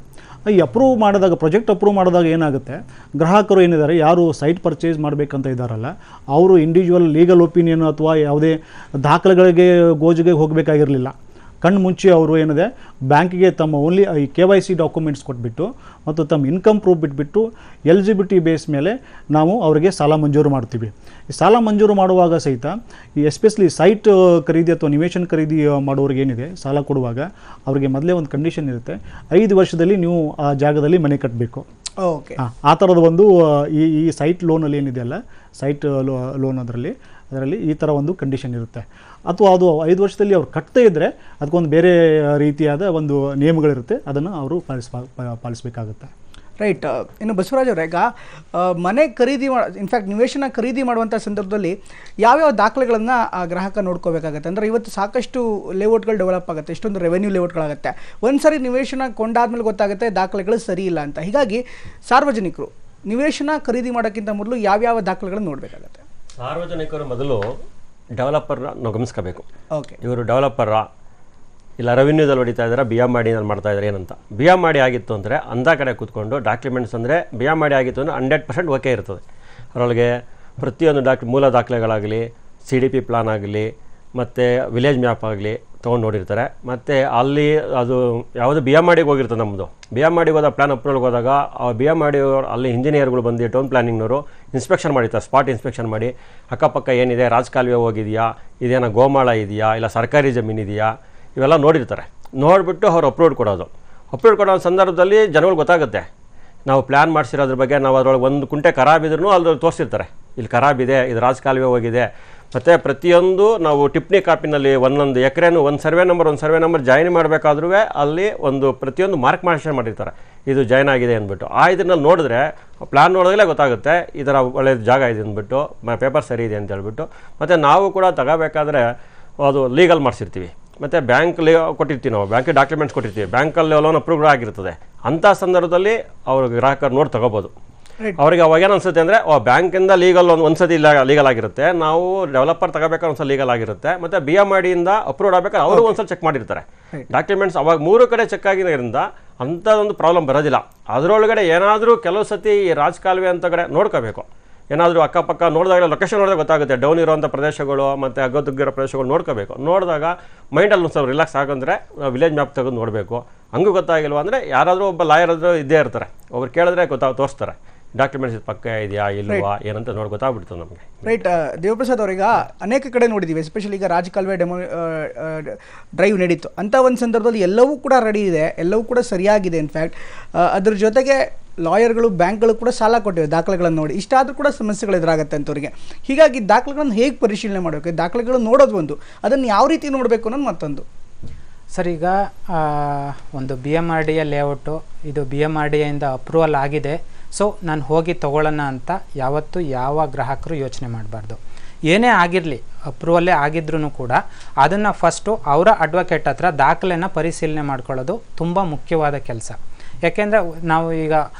ಈ ಅಪ್ರೂವ್ ಮಾಡಿದಾಗ, ಪ್ರಾಜೆಕ್ಟ್ ಅಪ್ರೂವ್ ಮಾಡಿದಾಗ ಏನಾಗುತ್ತೆ, ಗ್ರಾಹಕರು ಏನಿದ್ದಾರೆ, ಯಾರು ಸೈಟ್ ಪರ್ಚೇಸ್ ಮಾಡಬೇಕಂತ ಇದ್ದಾರಲ್ಲ, ಅವರು ಇಂಡಿವಿಜುವಲ್ ಲೀಗಲ್ ಒಪಿನಿಯನ್ ಅಥವಾ ಯಾವುದೇ ದಾಖಲೆಗಳಿಗೆ ಗೋಜಿಗೆ ಹೋಗಬೇಕಾಗಿರಲಿಲ್ಲ. ಕಣ್ಣು ಮುಚ್ಚಿ ಅವರು ಏನಿದೆ ಬ್ಯಾಂಕಿಗೆ ತಮ್ಮ ಓನ್ಲಿ ಈ KYC ಡಾಕ್ಯುಮೆಂಟ್ಸ್ ಕೊಟ್ಬಿಟ್ಟು ಮತ್ತು ತಮ್ಮ ಇನ್ಕಮ್ ಪ್ರೂಫ್ ಬಿಟ್ಬಿಟ್ಟು ಎಲಿಜಿಬಿಲಿಟಿ ಬೇಸ್ ಮೇಲೆ ನಾವು ಅವರಿಗೆ ಸಾಲ ಮಂಜೂರು ಮಾಡ್ತೀವಿ. ಈ ಸಾಲ ಮಂಜೂರು ಮಾಡುವಾಗ ಸಹಿತ ಈ ಎಸ್ಪೆಷಲಿ ಸೈಟ್ ಖರೀದಿ ಅಥವಾ ನಿವೇಶನ ಖರೀದಿ ಮಾಡೋರಿಗೆ ಏನಿದೆ, ಸಾಲ ಕೊಡುವಾಗ ಅವರಿಗೆ ಮೊದಲೇ ಒಂದು ಕಂಡೀಷನ್ ಇರುತ್ತೆ, 5 ವರ್ಷದಲ್ಲಿ ನೀವು ಆ ಜಾಗದಲ್ಲಿ ಮನೆ ಕಟ್ಟಬೇಕು. ಓಕೆ. ಆ ಥರದ ಒಂದು ಈ ಸೈಟ್ ಲೋನಲ್ಲಿ ಏನಿದೆಯಲ್ಲ, ಸೈಟ್ ಲೋನ್ ಅದರಲ್ಲಿ ಈ ಥರ ಒಂದು ಕಂಡೀಷನ್ ಇರುತ್ತೆ. ಅಥವಾ ಅದು 5 ವರ್ಷದಲ್ಲಿ ಅವ್ರು ಕಟ್ತೇ ಇದ್ದರೆ ಅದಕ್ಕೊಂದು ಬೇರೆ ರೀತಿಯಾದ ಒಂದು ನಿಯಮಗಳಿರುತ್ತೆ, ಅದನ್ನು ಅವರು ಪಾಲಿಸಬೇಕಾಗುತ್ತೆ. ರೈಟ್. ಇನ್ನು ಬಸವರಾಜ್ ಅವರೇ, ಈಗ ಮನೆ ಖರೀದಿ ಇನ್ಫ್ಯಾಕ್ಟ್ ನಿವೇಶನ ಖರೀದಿ ಮಾಡುವಂಥ ಸಂದರ್ಭದಲ್ಲಿ ಯಾವ್ಯಾವ ದಾಖಲೆಗಳನ್ನು ಗ್ರಾಹಕ ನೋಡ್ಕೋಬೇಕಾಗತ್ತೆ? ಅಂದರೆ ಇವತ್ತು ಸಾಕಷ್ಟು ಲೇಔಟ್ಗಳು ಡೆವಲಪ್ ಆಗುತ್ತೆ, ಎಷ್ಟೊಂದು ರೆವೆನ್ಯೂ ಲೇಔಟ್ಗಳಾಗುತ್ತೆ. ಒಂದು ಸಾರಿ ನಿವೇಶನ ಕೊಂಡಾದ್ಮೇಲೆ ಗೊತ್ತಾಗುತ್ತೆ ದಾಖಲೆಗಳು ಸರಿ ಇಲ್ಲ ಅಂತ. ಹೀಗಾಗಿ ಸಾರ್ವಜನಿಕರು ನಿವೇಶನ ಖರೀದಿ ಮಾಡೋಕ್ಕಿಂತ ಮೊದಲು ಯಾವ್ಯಾವ ದಾಖಲೆಗಳನ್ನು ನೋಡಬೇಕಾಗತ್ತೆ? ಸಾರ್ವಜನಿಕರು ಮೊದಲು ಡೆವಲಪರ್ನ ನಾವು ಗಮನಿಸ್ಕೋಬೇಕು. ಓಕೆ. ಇವರು ಡೆವಲಪರ ಇಲ್ಲ ರೆವಿನ್ಯೂದಲ್ಲಿ ಹೊಡಿತಾ ಇದ್ದಾರೆ, BMRDನಲ್ಲಿ ಮಾಡ್ತಾ ಇದ್ದಾರೆ ಏನಂತ. BMRD ಆಗಿತ್ತು ಅಂದರೆ ಅಂಥ ಕಡೆ ಕೂತ್ಕೊಂಡು ಡಾಕ್ಯುಮೆಂಟ್ಸ್ ಅಂದರೆ BMRD ಆಗಿತ್ತು ಅಂದರೆ 100% ಓಕೆ ಇರ್ತದೆ. ಅದರೊಳಗೆ ಪ್ರತಿಯೊಂದು ಮೂಲ ದಾಖಲೆಗಳಾಗಲಿ, CDP ಪ್ಲಾನ್ ಆಗಲಿ, ಮತ್ತು ವಿಲೇಜ್ ಮ್ಯಾಪ್ ಆಗಲಿ ತೊಗೊಂಡು ನೋಡಿರ್ತಾರೆ. ಮತ್ತು ಅಲ್ಲಿ ಅದು ಯಾವುದು BMRDಗೆ ಹೋಗಿರ್ತದೆ. ನಮ್ಮದು BMRDಗೆ ಹೋದ ಪ್ಲಾನ್ ಅಪ್ರೂವಲ್ಗೆ ಹೋದಾಗ ಆ BMRD ಅಲ್ಲಿ ಇಂಜಿನಿಯರ್ಗಳು ಬಂದು ಟೌನ್ ಪ್ಲಾನಿಂಗ್ನವರು ಇನ್ಸ್ಪೆಕ್ಷನ್ ಮಾಡಿರ್ತಾರೆ. ಸ್ಪಾಟ್ ಇನ್ಸ್ಪೆಕ್ಷನ್ ಮಾಡಿ ಅಕ್ಕಪಕ್ಕ ಏನಿದೆ, ರಾಜಕಾಲುವೆ ಹೋಗಿದೆಯಾ, ಇದೇನೋ ಗೋಮಾಳ ಇದೆಯಾ, ಇಲ್ಲ ಸರ್ಕಾರಿ ಜಮೀನಿದೆಯಾ, ಇವೆಲ್ಲ ನೋಡಿರ್ತಾರೆ. ನೋಡಿಬಿಟ್ಟು ಅವ್ರು ಅಪ್ರೂವ್ಡ್ ಕೊಡೋ ಸಂದರ್ಭದಲ್ಲಿ ಜನಗಳು ಗೊತ್ತಾಗುತ್ತೆ, ನಾವು ಪ್ಲ್ಯಾನ್ ಮಾಡಿಸಿರೋದ್ರ ಬಗ್ಗೆ. ನಾವು ಅದರೊಳಗೆ ಒಂದು ಕುಂಟೆ ಖರಾಬಿದ್ರೂ ಅಲ್ಲಿ ತೋರಿಸಿರ್ತಾರೆ, ಇಲ್ಲಿ ಖರಾಬಿದೆ, ಇದು ರಾಜಕಾಲುವೆ ಹೋಗಿದೆ. ಮತ್ತು ಪ್ರತಿಯೊಂದು ನಾವು ಟಿಪ್ಪಣಿ ಕಾಪಿನಲ್ಲಿ ಒಂದೊಂದು ಎಕರೆನೂ ಒಂದು ಸರ್ವೆ ನಂಬರ್ ಜಾಯಿನ್ ಮಾಡಬೇಕಾದ್ರೂ ಅಲ್ಲಿ ಒಂದು ಪ್ರತಿಯೊಂದು ಮಾರ್ಕ್ ಮಾಡಿರ್ತಾರೆ, ಇದು ಜಾಯ್ನ್ ಆಗಿದೆ ಅಂದ್ಬಿಟ್ಟು. ಆ ಇದನ್ನಲ್ಲಿ ನೋಡಿದ್ರೆ ಪ್ಲ್ಯಾನ್ ನೋಡಿದ್ರೆ ಗೊತ್ತಾಗುತ್ತೆ ಈ ಥರ ಒಳ್ಳೆಯ ಜಾಗ ಇದೆ ಅಂದ್ಬಿಟ್ಟು, ಪೇಪರ್ ಸರಿ ಇದೆ ಅಂತ ಹೇಳ್ಬಿಟ್ಟು. ಮತ್ತು ನಾವು ಕೂಡ ತಗೋಬೇಕಾದ್ರೆ ಅದು ಲೀಗಲ್ ಮಾಡಿಸಿರ್ತೀವಿ. ಮತ್ತು ಬ್ಯಾಂಕಲ್ಲಿ ಕೊಟ್ಟಿರ್ತೀವಿ, ನಾವು ಬ್ಯಾಂಕಿಗೆ ಡಾಕ್ಯುಮೆಂಟ್ಸ್ ಕೊಟ್ಟಿರ್ತೀವಿ, ಬ್ಯಾಂಕಲ್ಲಿ ಲೋನ್ ಅಪ್ರೂವ್ ಆಗಿರ್ತದೆ. ಅಂಥ ಸಂದರ್ಭದಲ್ಲಿ ಅವರು ಗ್ರಾಹಕರು ನೋಡಿ ತಗೋಬೋದು. ಅವರಿಗೆ ಅವಾಗ ಏನು ಅನಿಸುತ್ತೆ ಅಂದರೆ, ಬ್ಯಾಂಕಿಂದ ಲೀಗಲ್ ಒಂದು ಸತಿ ಲೀಗಲ್ ಆಗಿರುತ್ತೆ, ನಾವು ಡೆವಲಪರ್ ತಗೋಬೇಕಾದ್ರೆ ಒಂದ್ಸಲ ಲೀಗಲ್ ಆಗಿರುತ್ತೆ, ಮತ್ತು BMRDಯಿಂದ ಅಪ್ರೂವ್ಡ್ ಆಗಬೇಕಾದ್ರೆ ಅವರು ಒಂದ್ಸಲ ಚೆಕ್ ಮಾಡಿರ್ತಾರೆ ಡಾಕ್ಯುಮೆಂಟ್ಸ್. ಅವಾಗ 3 ಕಡೆ ಚೆಕ್ ಆಗಿರೋದ್ರಿಂದ ಅಂಥದ್ದೊಂದು ಪ್ರಾಬ್ಲಮ್ ಬರೋದಿಲ್ಲ. ಅದರೊಳಗಡೆ ಏನಾದರೂ ಕೆಲವು ಸತಿ ಈ ರಾಜಕಾಲುವೆ ಅಂತ ಕಡೆ ನೋಡ್ಕೋಬೇಕು. ಏನಾದರೂ ಅಕ್ಕಪಕ್ಕ ನೋಡಿದಾಗ ಲೊಕೇಶನ್ ನೋಡಿದಾಗ ಗೊತ್ತಾಗುತ್ತೆ, ಡೌನ್ ಇರೋವಂಥ ಪ್ರದೇಶಗಳು ಮತ್ತು ಅಗ್ಗದುಗ್ಗಿರೋ ಪ್ರದೇಶಗಳು ನೋಡ್ಕೋಬೇಕು. ನೋಡಿದಾಗ ಮೈಂಡಲ್ಲಿ ಒಂದು ಸ್ವಲ್ಪ ರಿಲ್ಯಾಕ್ಸ್ ಆಗಂದರೆ ವಿಲೇಜ್ ಮ್ಯಾಪ್ ತೆಗೆದು ನೋಡಬೇಕು. ಹಂಗೂ ಗೊತ್ತಾಗಿಲ್ವ ಅಂದರೆ ಯಾರಾದರೂ ಒಬ್ಬ ಲಾಯರ್ ಆದರೂ ಇದ್ದೇ ಇರ್ತಾರೆ, ಒಬ್ರು ಕೇಳಿದ್ರೆ ತೋರಿಸ್ತಾರೆ ಡಾಕ್ಯುಮೆಂಟ್ಸ್ ಪಕ್ಕ ಇದೆಯಾ ಇಲ್ವಾ ಏನಂತ ನೋಡಿ ಗೊತ್ತಾಗ್ಬಿಡ್ತದೆ ನಮಗೆ. ರೈಟ್. ದೇವಪ್ರಸಾದ್ ಅವ್ರೀಗ ಅನೇಕ ಕಡೆ ನೋಡಿದ್ದೀವಿ, ಎಸ್ಪೆಷಲಿ ಈಗ ರಾಜಕಾಲುವೆ ಡ್ರೈವ್ ನಡೀತು ಅಂತ ಒಂದು ಸಂದರ್ಭದಲ್ಲಿ ಎಲ್ಲವೂ ಕೂಡ ರೆಡಿ ಇದೆ, ಎಲ್ಲವೂ ಕೂಡ ಸರಿಯಾಗಿದೆ. ಇನ್ಫ್ಯಾಕ್ಟ್ ಅದ್ರ ಜೊತೆಗೆ ಲಾಯರ್ಗಳು, ಬ್ಯಾಂಕ್ಗಳು ಕೂಡ ಸಾಲ ಕೊಟ್ಟಿವೆ ದಾಖಲೆಗಳನ್ನು ನೋಡಿ. ಇಷ್ಟಾದರೂ ಕೂಡ ಸಮಸ್ಯೆಗಳು ಎದುರಾಗುತ್ತೆ ಅಂತವ್ರಿಗೆ. ಹೀಗಾಗಿ ದಾಖಲೆಗಳನ್ನು ಹೇಗೆ ಪರಿಶೀಲನೆ ಮಾಡಬೇಕು? ದಾಖಲೆಗಳು ನೋಡೋದು ಒಂದು, ಅದನ್ನು ಯಾವ ರೀತಿ ನೋಡಬೇಕು ಅನ್ನೋದು ಮತ್ತೊಂದು. ಸರ್, ಈಗ ಒಂದು BMRDಯ ಲೇಔಟು, ಇದು BMRDಯಿಂದ ಅಪ್ರೂವಲ್ ಆಗಿದೆ, ಸೊ ನಾನು ಹೋಗಿ ತೊಗೊಳ್ಳೋಣ ಅಂತ ಯಾವತ್ತೂ ಯಾವ ಗ್ರಾಹಕರು ಯೋಚನೆ ಮಾಡಬಾರ್ದು. ಏನೇ ಆಗಿರಲಿ, ಅಪ್ರೂವಲ್ಲೇ ಆಗಿದ್ರೂ ಕೂಡ ಅದನ್ನು ಫಸ್ಟು ಅವರ ಅಡ್ವೊಕೇಟ್ ಹತ್ರ ದಾಖಲೆನ ಪರಿಶೀಲನೆ ಮಾಡ್ಕೊಳ್ಳೋದು ತುಂಬ ಮುಖ್ಯವಾದ ಕೆಲಸ. ಯಾಕೆಂದರೆ ನಾವು ಈಗ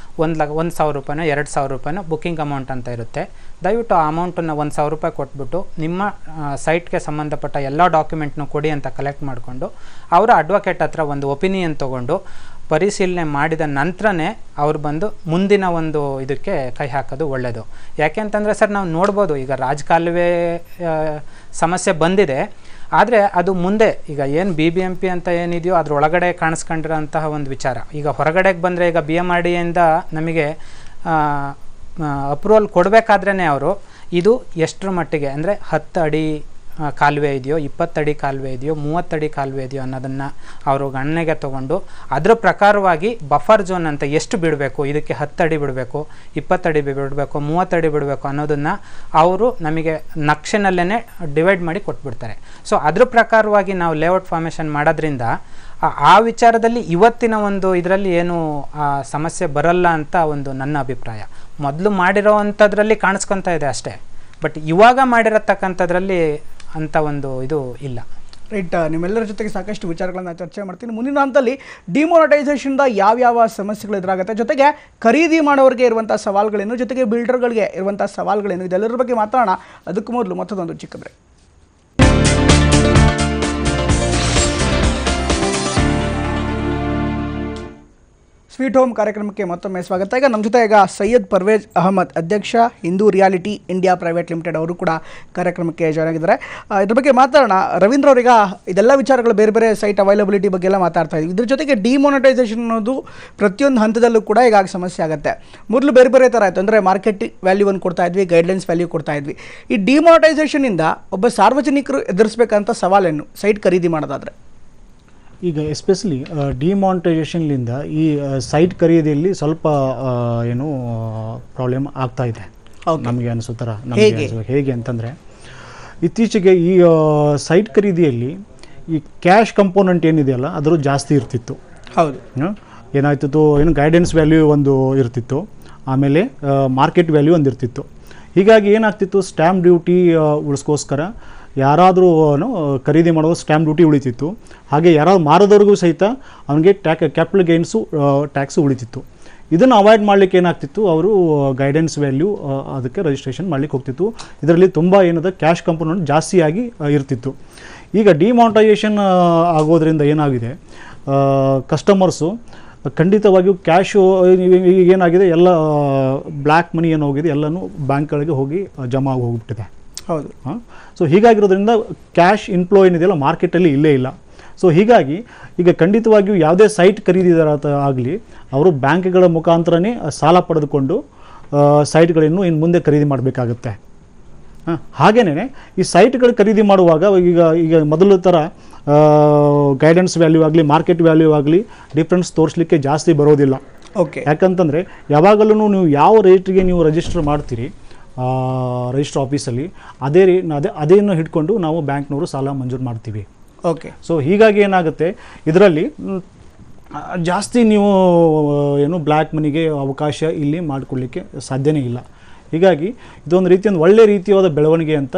1,000 ರೂಪಾಯಿನೋ 2,000 ರೂಪಾಯಿನೋ ಬುಕ್ಕಿಂಗ್ ಅಮೌಂಟ್ ಅಂತ ಇರುತ್ತೆ. ದಯವಿಟ್ಟು ಆ ಅಮೌಂಟನ್ನು 1,000 ರೂಪಾಯಿ ಕೊಟ್ಬಿಟ್ಟು ನಿಮ್ಮ ಸೈಟ್ಗೆ ಸಂಬಂಧಪಟ್ಟ ಎಲ್ಲ ಡಾಕ್ಯುಮೆಂಟ್ನು ಕೊಡಿ ಅಂತ ಕಲೆಕ್ಟ್ ಮಾಡಿಕೊಂಡು ಅವರ ಅಡ್ವೊಕೇಟ್ ಹತ್ರ ಒಂದು ಒಪಿನಿಯನ್ ತೊಗೊಂಡು ಪರಿಶೀಲನೆ ಮಾಡಿದ ನಂತರನೇ ಅವ್ರು ಬಂದು ಮುಂದಿನ ಒಂದು ಇದಕ್ಕೆ ಕೈ ಹಾಕೋದು ಒಳ್ಳೆಯದು. ಯಾಕೆ ಅಂತಂದರೆ ಸರ್ ನಾವು ನೋಡ್ಬೋದು ಈಗ ರಾಜಕಾಲುವೆ ಸಮಸ್ಯೆ ಬಂದಿದೆ, ಆದರೆ ಅದು ಮುಂದೆ ಈಗ ಏನು BBMP ಅಂತ ಏನಿದೆಯೋ ಅದರೊಳಗಡೆ ಕಾಣಿಸ್ಕೊಂಡಿರೋಂತಹ ಒಂದು ವಿಚಾರ. ಈಗ ಹೊರಗಡೆಗೆ ಬಂದರೆ ಈಗ BMRDಯಿಂದ ನಮಗೆ ಅಪ್ರೂವಲ್ ಕೊಡಬೇಕಾದ್ರೇ ಅವರು ಇದು ಎಷ್ಟರ ಮಟ್ಟಿಗೆ ಅಂದರೆ 10 ಅಡಿ ಕಾಲುವೆ ಇದೆಯೋ, 20 ಅಡಿ ಕಾಲುವೆ ಇದೆಯೋ, 30 ಅಡಿ ಕಾಲುವೆ ಇದೆಯೋ ಅನ್ನೋದನ್ನು ಅವರು ಗಣನೆಗೆ ತೊಗೊಂಡು ಅದರ ಪ್ರಕಾರವಾಗಿ ಬಫರ್ ಝೋನ್ ಅಂತ ಎಷ್ಟು ಬಿಡಬೇಕು, ಇದಕ್ಕೆ 10 ಅಡಿ ಬಿಡಬೇಕು, 20 ಅಡಿ ಬಿಡಬೇಕು, 30 ಅಡಿ ಬಿಡಬೇಕು ಅನ್ನೋದನ್ನು ಅವರು ನಮಗೆ ನಕ್ಷೆನಲ್ಲೇ ಡಿವೈಡ್ ಮಾಡಿ ಕೊಟ್ಬಿಡ್ತಾರೆ. ಸೊ ಅದ್ರ ಪ್ರಕಾರವಾಗಿ ನಾವು ಲೇಔಟ್ ಫಾರ್ಮೇಷನ್ ಮಾಡೋದ್ರಿಂದ ಆ ವಿಚಾರದಲ್ಲಿ ಇವತ್ತಿನ ಒಂದು ಇದರಲ್ಲಿ ಏನು ಸಮಸ್ಯೆ ಬರಲ್ಲ ಅಂತ ಒಂದು ನನ್ನ ಅಭಿಪ್ರಾಯ. ಮೊದಲು ಮಾಡಿರೋ ಅಂಥದ್ರಲ್ಲಿ ಕಾಣಿಸ್ಕೊತಾ ಇದೆ ಅಷ್ಟೇ, ಬಟ್ ಇವಾಗ ಮಾಡಿರತಕ್ಕಂಥದ್ರಲ್ಲಿ ಅಂಥ ಒಂದು ಇದು ಇಲ್ಲ. ರೈಟ್, ನಿಮ್ಮೆಲ್ಲರ ಜೊತೆಗೆ ಸಾಕಷ್ಟು ವಿಚಾರಗಳನ್ನು ಚರ್ಚೆ ಮಾಡ್ತೀನಿ. ಮುಂದಿನ ಹಂತದಲ್ಲಿ ಡಿಮಾನಿಟೈಸೇಷನ್ದ ಯಾವ್ಯಾವ ಸಮಸ್ಯೆಗಳು ಎದುರಾಗುತ್ತೆ, ಜೊತೆಗೆ ಖರೀದಿ ಮಾಡೋರಿಗೆ ಇರುವಂಥ ಸವಾಲುಗಳೇನು, ಜೊತೆಗೆ ಬಿಲ್ಡರ್ಗಳಿಗೆ ಇರುವಂಥ ಸವಾಲುಗಳೇನು, ಇದೆಲ್ಲರ ಬಗ್ಗೆ ಮಾತಾಡೋಣ. ಅದಕ್ಕೂ ಮೊದಲು ಮತ್ತೊಂದು ಚಿಕ್ಕ ಬ್ರೇಕ್. ಸ್ವೀಟ್ ಹೋಮ್ ಕಾರ್ಯಕ್ರಮಕ್ಕೆ ಮತ್ತೊಮ್ಮೆ ಸ್ವಾಗತ. ಈಗ ನಮ್ಮ ಜೊತೆ ಈಗ ಸೈಯದ್ ಪರ್ವೇಜ್ ಅಹಮದ್, ಅಧ್ಯಕ್ಷ Hindu reality India private limited, ಅವರು ಕೂಡ ಕಾರ್ಯಕ್ರಮಕ್ಕೆ ಜಾಯ್ನ್ ಆಗಿದ್ದಾರೆ. ಇದ್ರ ಬಗ್ಗೆ ಮಾತಾಡೋಣ. ರವೀಂದ್ರ ಅವರೀಗ ಇದೆಲ್ಲ ವಿಚಾರಗಳು ಬೇರೆ ಬೇರೆ ಸೈಟ್ ಅವೈಲಬಿಲಿಟಿ ಬಗ್ಗೆ ಎಲ್ಲ ಮಾತಾಡ್ತಾ ಇದ್ದೀವಿ. ಇದ್ರ ಜೊತೆಗೆ ಡಿಮಾನಿಟೈಸೇಷನ್ ಅನ್ನೋದು ಪ್ರತಿಯೊಂದು ಹಂತದಲ್ಲೂ ಕೂಡ ಈಗ ಸಮಸ್ಯೆ ಆಗುತ್ತೆ. ಮೊದಲು ಬೇರೆ ಬೇರೆ ಥರ ಆಯಿತು, ಅಂದರೆ ಮಾರ್ಕೆಟ್ ವ್ಯಾಲ್ಯೂವನ್ನು ಕೊಡ್ತಾ ಇದ್ವಿ, ಗೈಡ್ಲೈನ್ಸ್ ವ್ಯಾಲ್ಯೂ ಕೊಡ್ತಾ ಇದ್ವಿ. ಈ ಡಿಮಾನಿಟೈಸೇಷನಿಂದ ಒಬ್ಬ ಸಾರ್ವಜನಿಕರು ಎದುರಿಸಬೇಕಂತ ಸವಾಲೇನು ಸೈಟ್ ಖರೀದಿ ಮಾಡೋದಾದರೆ? ಈಗ ಎಸ್ಪೆಷಲಿ ಡಿಮಾನಿಟೈಸೇಷನ್ಲಿಂದ ಈ ಸೈಟ್ ಖರೀದಿಯಲ್ಲಿ ಸ್ವಲ್ಪ ಏನು ಪ್ರಾಬ್ಲಮ್ ಆಗ್ತಾ ಇದೆ ನಮಗೆ ಅನಿಸೋ ಥರ. ಹೇಗೆ ಅಂತಂದರೆ ಇತ್ತೀಚೆಗೆ ಈ ಸೈಟ್ ಖರೀದಿಯಲ್ಲಿ ಈ ಕ್ಯಾಶ್ ಕಂಪೋನೆಂಟ್ ಏನಿದೆಯಲ್ಲ ಅದರ ಜಾಸ್ತಿ ಇರ್ತಿತ್ತು. ಹೌದು, ಏನಾಯ್ತಿತ್ತು, ಏನು ಗೈಡೆನ್ಸ್ ವ್ಯಾಲ್ಯೂ ಒಂದು ಇರ್ತಿತ್ತು, ಆಮೇಲೆ ಮಾರ್ಕೆಟ್ ವ್ಯಾಲ್ಯೂ ಒಂದು ಇರ್ತಿತ್ತು. ಹೀಗಾಗಿ ಏನಾಗ್ತಿತ್ತು, ಸ್ಟ್ಯಾಂಪ್ ಡ್ಯೂಟಿ ಉಳಿಸ್ಕೋಸ್ಕರ ಯಾರಾದರೂ ಖರೀದಿ ಮಾಡೋದು ಸ್ಟ್ಯಾಂಪ್ ಡ್ಯೂಟಿ ಉಳಿತಿತ್ತು. ಹಾಗೆ ಯಾರಾದ್ರು ಮಾರೋದವ್ರಿಗೂ ಸಹಿತ ಅವನಿಗೆ ಕ್ಯಾಪಿಟಲ್ ಗೇನ್ಸು ಟ್ಯಾಕ್ಸು ಉಳಿತಿತ್ತು. ಇದನ್ನು ಅವಾಯ್ಡ್ ಮಾಡಲಿಕ್ಕೆ ಏನಾಗ್ತಿತ್ತು, ಅವರು ಗೈಡೆನ್ಸ್ ವ್ಯಾಲ್ಯೂ ಅದಕ್ಕೆ ರಿಜಿಸ್ಟ್ರೇಷನ್ ಮಾಡಲಿಕ್ಕೆ ಹೋಗ್ತಿತ್ತು. ಇದರಲ್ಲಿ ತುಂಬ ಏನದ ಕ್ಯಾಶ್ ಕಂಪೋನೆಂಟ್ ಜಾಸ್ತಿಯಾಗಿ ಇರ್ತಿತ್ತು. ಈಗ ಡಿಮಾನಿಟೈಸೇಷನ್ ಆಗೋದ್ರಿಂದ ಏನಾಗಿದೆ, ಕಸ್ಟಮರ್ಸು ಖಂಡಿತವಾಗಿಯೂ ಕ್ಯಾಶು ಏನಾಗಿದೆ ಎಲ್ಲ ಬ್ಲ್ಯಾಕ್ ಮನಿ ಏನು ಹೋಗಿದೆ ಎಲ್ಲನೂ ಬ್ಯಾಂಕ್ಗಳಿಗೆ ಹೋಗಿ ಜಮಾ ಆಗಿ ಹೋಗ್ಬಿಟ್ಟಿದೆ. ಹೌದು. ಸೊ ಹೀಗಾಗಿರೋದ್ರಿಂದ ಕ್ಯಾಶ್ ಇನ್ಫ್ಲೋ ಏನಿದೆಯಲ್ಲ ಮಾರ್ಕೆಟಲ್ಲಿ ಇಲ್ಲೇ ಇಲ್ಲ. ಸೊ ಹೀಗಾಗಿ ಈಗ ಖಂಡಿತವಾಗಿಯೂ ಯಾವುದೇ ಸೈಟ್ ಖರೀದಿದಾರ ಆಗಲಿ ಅವರು ಬ್ಯಾಂಕ್ಗಳ ಮುಖಾಂತರನೇ ಸಾಲ ಪಡೆದುಕೊಂಡು ಸೈಟ್ಗಳನ್ನು ಇನ್ನು ಮುಂದೆ ಖರೀದಿ ಮಾಡಬೇಕಾಗುತ್ತೆ. ಹಾಗೆಯೇ ಈ ಸೈಟ್ಗಳು ಖರೀದಿ ಮಾಡುವಾಗ ಈಗ ಮೊದಲು ಥರ ಗೈಡೆನ್ಸ್ ವ್ಯಾಲ್ಯೂ ಆಗಲಿ ಮಾರ್ಕೆಟ್ ವ್ಯಾಲ್ಯೂ ಆಗಲಿ ಡಿಫ್ರೆನ್ಸ್ ತೋರಿಸಲಿಕ್ಕೆ ಜಾಸ್ತಿ ಬರೋದಿಲ್ಲ. ಓಕೆ. ಯಾಕಂತಂದರೆ ಯಾವಾಗಲೂ ನೀವು ಯಾವ ರೇಟಿಗೆ ನೀವು ರಿಜಿಸ್ಟರ್ ಮಾಡ್ತೀರಿ ರಿಜಿಸ್ಟರ್ ಆಫೀಸಲ್ಲಿ ಅದೇನು ಹಿಡ್ಕೊಂಡು ನಾವು ಬ್ಯಾಂಕ್ನವರು ಸಾಲ ಮಂಜೂರು ಮಾಡ್ತೀವಿ. ಓಕೆ. ಸೊ ಹೀಗಾಗಿ ಏನಾಗುತ್ತೆ, ಇದರಲ್ಲಿ ಜಾಸ್ತಿ ನೀವು ಏನು ಬ್ಲ್ಯಾಕ್ ಮನಿಗೆ ಅವಕಾಶ ಇಲ್ಲಿ ಮಾಡಿಕೊಡ್ಲಿಕ್ಕೆ ಸಾಧ್ಯನೇ ಇಲ್ಲ. ಹೀಗಾಗಿ ಇದೊಂದು ರೀತಿಯ ಒಳ್ಳೆಯ ರೀತಿಯಾದ ಬೆಳವಣಿಗೆ ಅಂತ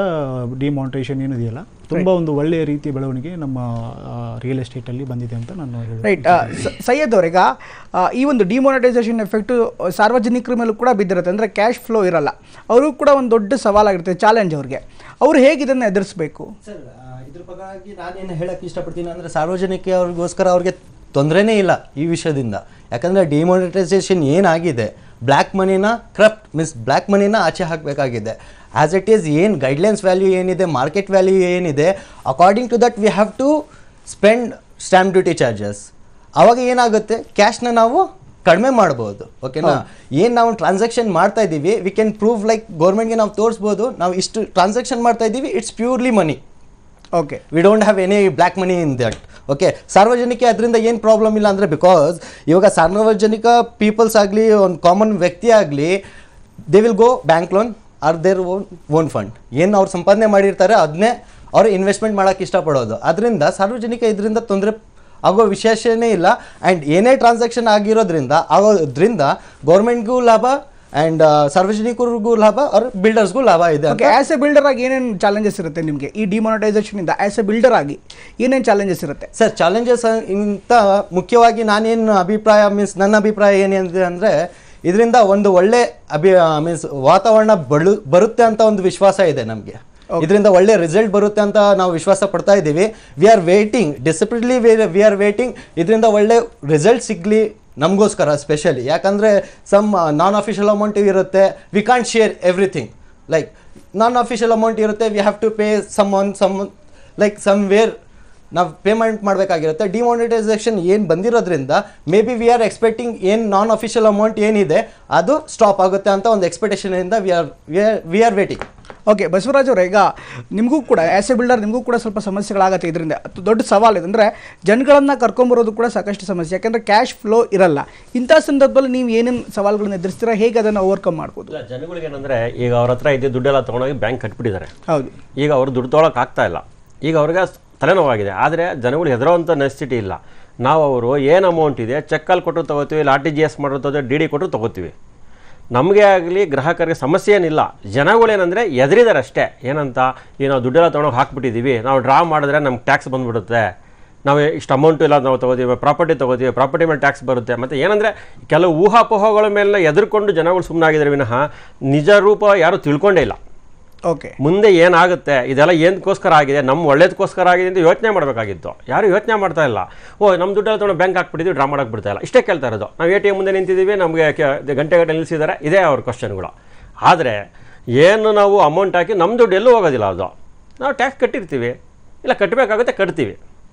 ಡಿಮಾನಿಟೈಸೇಷನ್ ಏನಿದೆಯಲ್ಲ ತುಂಬ ಒಂದು ಒಳ್ಳೆಯ ರೀತಿಯ ಬೆಳವಣಿಗೆ ನಮ್ಮ ರಿಯಲ್ ಎಸ್ಟೇಟಲ್ಲಿ ಬಂದಿದೆ ಅಂತ ನಾನು ರೈಟ್. ಸೈಯದ್ ಅವರೀಗ ಈ ಒಂದು ಡಿಮಾನಿಟೈಸೇಷನ್ ಎಫೆಕ್ಟು ಸಾರ್ವಜನಿಕರ ಮೇಲೂ ಕೂಡ ಬಿದ್ದಿರುತ್ತೆ, ಅಂದರೆ ಕ್ಯಾಶ್ ಫ್ಲೋ ಇರಲ್ಲ. ಅವರು ಕೂಡ ಒಂದು ದೊಡ್ಡ ಸವಾಲಾಗಿರುತ್ತೆ, ಚಾಲೆಂಜ್ ಅವ್ರಿಗೆ. ಅವರು ಹೇಗೆ ಇದನ್ನು ಎದುರಿಸಬೇಕು? ಸರ್, ಇದ್ರ ಬಗ್ಗೆ ನಾನೇನು ಹೇಳಕ್ಕೆ ಇಷ್ಟಪಡ್ತೀನಿ ಅಂದರೆ ಸಾರ್ವಜನಿಕರಿಗೋಸ್ಕರ ಅವ್ರಿಗೆ ತೊಂದರೆನೇ ಇಲ್ಲ ಈ ವಿಷಯದಿಂದ. ಯಾಕಂದರೆ ಡಿಮಾನಿಟೈಸೇಷನ್ ಏನಾಗಿದೆ, ಬ್ಲ್ಯಾಕ್ ಮನಿನ ಬ್ಲ್ಯಾಕ್ ಮನಿನ ಆಚೆ ಹಾಕಬೇಕಾಗಿದೆ. ಆ್ಯಸ್ ಇಟ್ ಈಸ್ ಏನು ಗೈಡ್ಲೈನ್ಸ್ ವ್ಯಾಲ್ಯೂ ಏನಿದೆ, ಮಾರ್ಕೆಟ್ ವ್ಯಾಲ್ಯೂ ಏನಿದೆ, according to that we have to spend stamp duty charges. ಆವಾಗ ಏನಾಗುತ್ತೆ, ಕ್ಯಾಶ್ನ ನಾವು ಕಡಿಮೆ ಮಾಡ್ಬೋದು. ಓಕೆನಾ? ಏನು ನಾವು ಟ್ರಾನ್ಸಾಕ್ಷನ್ ಮಾಡ್ತಾ ಇದ್ದೀವಿ, ವಿ ಕ್ಯಾನ್ ಪ್ರೂವ್ ಲೈಕ್ ಗೌರ್ಮೆಂಟ್ಗೆ ನಾವು ತೋರಿಸ್ಬೋದು ನಾವು ಇಷ್ಟು ಟ್ರಾನ್ಸಾಕ್ಷನ್ ಮಾಡ್ತಾ ಇದ್ದೀವಿ, it's purely money. Okay. We don't have any black money in that. Okay. ಸಾರ್ವಜನಿಕ ಅದರಿಂದ ಏನು ಪ್ರಾಬ್ಲಮ್ ಇಲ್ಲ ಅಂದರೆ, ಬಿಕಾಸ್ ಇವಾಗ ಸಾರ್ವಜನಿಕ ಪೀಪಲ್ಸ್ ಆಗಲಿ ಒಂದು ಕಾಮನ್ ವ್ಯಕ್ತಿ ಆಗಲಿ, they will go bank loan are their own fund. ಏನು ಅವ್ರು ಸಂಪಾದನೆ ಮಾಡಿರ್ತಾರೆ ಅದನ್ನೇ ಅವರು ಇನ್ವೆಸ್ಟ್ಮೆಂಟ್ ಮಾಡೋಕ್ಕೆ ಇಷ್ಟಪಡೋದು. ಅದರಿಂದ ಸಾರ್ವಜನಿಕ ಇದರಿಂದ ತೊಂದರೆ ಆಗೋ ವಿಶೇಷನೇ ಇಲ್ಲ. ಆ್ಯಂಡ್ ಏನೇ ಟ್ರಾನ್ಸಾಕ್ಷನ್ ಆಗೋದ್ರಿಂದ ಗೌರ್ಮೆಂಟ್ಗೂ ಲಾಭ ಆ್ಯಂಡ್ ಸಾರ್ವಜನಿಕರಿಗೂ ಲಾಭ ಅವ್ರ ಬಿಲ್ಡರ್ಸ್ಗೂ ಲಾಭ ಇದೆ ಅಂತ. ಓಕೆ, ಆಸ್ ಎ ಬಿಲ್ಡರ್ ಆಗಿ ಏನೇನು ಚಾಲೆಂಜಸ್ ಇರುತ್ತೆ ನಿಮಗೆ ಈ ಡಿಮಾನಿಟೈಸೇಷನ್ ಇಂದ? ಆಸ್ ಎ ಬಿಲ್ಡರ್ ಆಗಿ ಏನೇನು ಚಾಲೆಂಜಸ್ ಇರುತ್ತೆ ಸರ್? ಚಾಲೆಂಜಸ್ ಇಂತ ಮುಖ್ಯವಾಗಿ ನಾನೇನು ನನ್ನ ಅಭಿಪ್ರಾಯ ಏನಿದೆ ಅಂದರೆ, ಇದರಿಂದ ಒಂದು ಒಳ್ಳೆ ವಾತಾವರಣ ಬರುತ್ತೆ ಅಂತ ಒಂದು ವಿಶ್ವಾಸ ಇದೆ ನಮಗೆ. ಇದರಿಂದ ಒಳ್ಳೆ ರಿಸಲ್ಟ್ ಬರುತ್ತೆ ಅಂತ ನಾವು ವಿಶ್ವಾಸ ಪಡ್ತಾ ಇದ್ದೀವಿ. ವಿ ಆರ್ ವೇಟಿಂಗ್, ಡಿಸಿಪ್ಲಿನ್ಲಿ ವಿ ಆರ್ ವೇಟಿಂಗ್. ಇದರಿಂದ ಒಳ್ಳೆ ರಿಸಲ್ಟ್ ಸಿಗಲಿ ನಮಗೋಸ್ಕರ ಸ್ಪೆಷಲಿ. ಯಾಕಂದರೆ ಸಮ್ ನಾನ್ ಅಫಿಷಿಯಲ್ ಅಮೌಂಟ್ ಇರುತ್ತೆ, we can't share everything. Like non official amount ಇರುತ್ತೆ, we have to pay like somewhere ನಾವು ಪೇಮೆಂಟ್ ಮಾಡಬೇಕಾಗಿರುತ್ತೆ. ಡಿಮಾನಿಟೈಸೇಷನ್ ಏನು ಬಂದಿರೋದ್ರಿಂದ maybe we are expecting ಏನು ನಾನ್ ಅಫಿಷಿಯಲ್ ಅಮೌಂಟ್ ಏನಿದೆ ಅದು ಸ್ಟಾಪ್ ಆಗುತ್ತೆ ಅಂತ ಒಂದು ಎಕ್ಸ್ಪೆಕ್ಟೇಷನಿಂದ we are waiting. Okay Basavaraj ಅವರೇ, ಈಗ ನಿಮಗೂ ಕೂಡ ಆ್ಯಸ್ ಎ ಬಿಲ್ಡರ್ ನಿಮಗೂ ಕೂಡ ಸ್ವಲ್ಪ ಸಮಸ್ಯೆಗಳಾಗುತ್ತೆ. ಇದರಿಂದ ದೊಡ್ಡ ಸವಾಲು ಇದೆ ಅಂದರೆ ಜನಗಳನ್ನು ಕರ್ಕೊಂಬರೋದು ಕೂಡ ಸಾಕಷ್ಟು ಸಮಸ್ಯೆ, ಯಾಕೆಂದರೆ ಕ್ಯಾಶ್ ಫ್ಲೋ ಇರಲ್ಲ. ಇಂಥ ಸಂದರ್ಭದಲ್ಲಿ ನೀವು ಏನೇನು ಸವಾಲುಗಳನ್ನ ಎದುರಿಸ್ತೀರಾ, ಹೇಗೆ ಅದನ್ನು ಓವರ್ಕಮ್ ಮಾಡ್ಬೋದು? ಜನಗಳಿಗೆ ಏನಂದರೆ, ಈಗ ಅವ್ರ ಹತ್ರ ಇದ್ದು ದುಡ್ಡೆಲ್ಲ ತೊಗೊಂಡೋಗಿ ಬ್ಯಾಂಕ್ ಕಟ್ಬಿಟ್ಟಿದ್ದಾರೆ. ಹೌದು, ಈಗ ಅವರು ದುಡ್ಡು ತೊಗೊಳಕ್ಕೆ ಆಗ್ತಾ ಇಲ್ಲ. ಈಗ ಅವ್ರಿಗೆ ತಲೆನೋವಾಗಿದೆ. ಆದರೆ ಜನಗಳು ಹೆದರೋವಂಥ ನೆಸಿಟಿ ಇಲ್ಲ. ನಾವು ಅವರು ಏನು ಅಮೌಂಟ್ ಇದೆ ಚೆಕ್ಕಲ್ಲಿ ಕೊಟ್ಟರು ತೊಗೋತೀವಿ, ಇಲ್ಲ RTGS ಮಾಡೋದು DD ಕೊಟ್ಟರು ತೊಗೋತೀವಿ. ನಮಗೆ ಆಗಲಿ ಗ್ರಾಹಕರಿಗೆ ಸಮಸ್ಯೆ ಏನಿಲ್ಲ. ಜನಗಳೇನೆಂದರೆ ಎದುರಿದ್ದಾರೆ ಅಷ್ಟೇ. ಏನಂತ, ಈ ನಾವು ದುಡ್ಡೆಲ್ಲ ತೊಗೊಂಡೋಗಿ ಹಾಕ್ಬಿಟ್ಟಿದ್ದೀವಿ, ನಾವು ಡ್ರಾ ಮಾಡಿದ್ರೆ ನಮ್ಗೆ ಟ್ಯಾಕ್ಸ್ ಬಂದುಬಿಡುತ್ತೆ, ನಾವು ಇಷ್ಟು ಅಮೌಂಟು ಇಲ್ಲ ನಾವು ತೊಗೋತೀವಿ, ಪ್ರಾಪರ್ಟಿ ಮೇಲೆ ಟ್ಯಾಕ್ಸ್ ಬರುತ್ತೆ. ಮತ್ತು ಏನಂದರೆ ಕೆಲವು ಊಹಾಪೋಹಗಳ ಮೇಲೆ ಎದುರ್ಕೊಂಡು ಜನಗಳು ಸುಮ್ಮನಾಗಿದ್ದಾರೆ ವಿನಃ ನಿಜ ರೂಪ ಯಾರೂ ತಿಳ್ಕೊಂಡೇ ಇಲ್ಲ. ಓಕೆ, ಮುಂದೆ ಏನಾಗುತ್ತೆ, ಇದೆಲ್ಲ ಏನಕ್ಕೋಸ್ಕರ ಆಗಿದೆ, ನಮ್ಮ ಒಳ್ಳೇದಕ್ಕೋಸ್ಕರ ಆಗಿದೆ ಅಂತ ಯೋಚನೆ ಮಾಡಬೇಕಾಗಿತ್ತು. ಯಾರು ಯೋಚನೆ ಮಾಡ್ತಾ ಇಲ್ಲ. ನಮ್ಮ ದುಡ್ಡೆಲ್ಲ ತೊಗೊಂಡು ಬ್ಯಾಂಕ್ ಹಾಕ್ಬಿಟ್ಟಿದ್ದೀವಿ, ಡ್ರಾ ಮಾಡೋಕ್ಕೆ ಬಿಡ್ತಾ ಇಲ್ಲ, ಇಷ್ಟೇ ಕೇಳ್ತಾ ಇರೋದು. ನಾವು ATM ಮುಂದೆ ನಿಂತಿದ್ದೀವಿ, ನಮಗೆ ಗಂಟೆ ನಿಲ್ಲಿಸಿದ್ದಾರೆ, ಇದೇ ಅವ್ರ ಕ್ವಶನ್ಗಳು. ಆದರೆ ಏನು ನಾವು ಅಮೌಂಟ್ ಹಾಕಿ ನಮ್ಮ ದುಡ್ಡು ಎಲ್ಲೂ ಹೋಗೋದಿಲ್ಲ. ಅದು ನಾವು ಟ್ಯಾಕ್ಸ್ ಕಟ್ಟಿರ್ತೀವಿ, ಇಲ್ಲ ಕಟ್ಟಬೇಕಾಗುತ್ತೆ, ಕಟ್ತೀವಿ.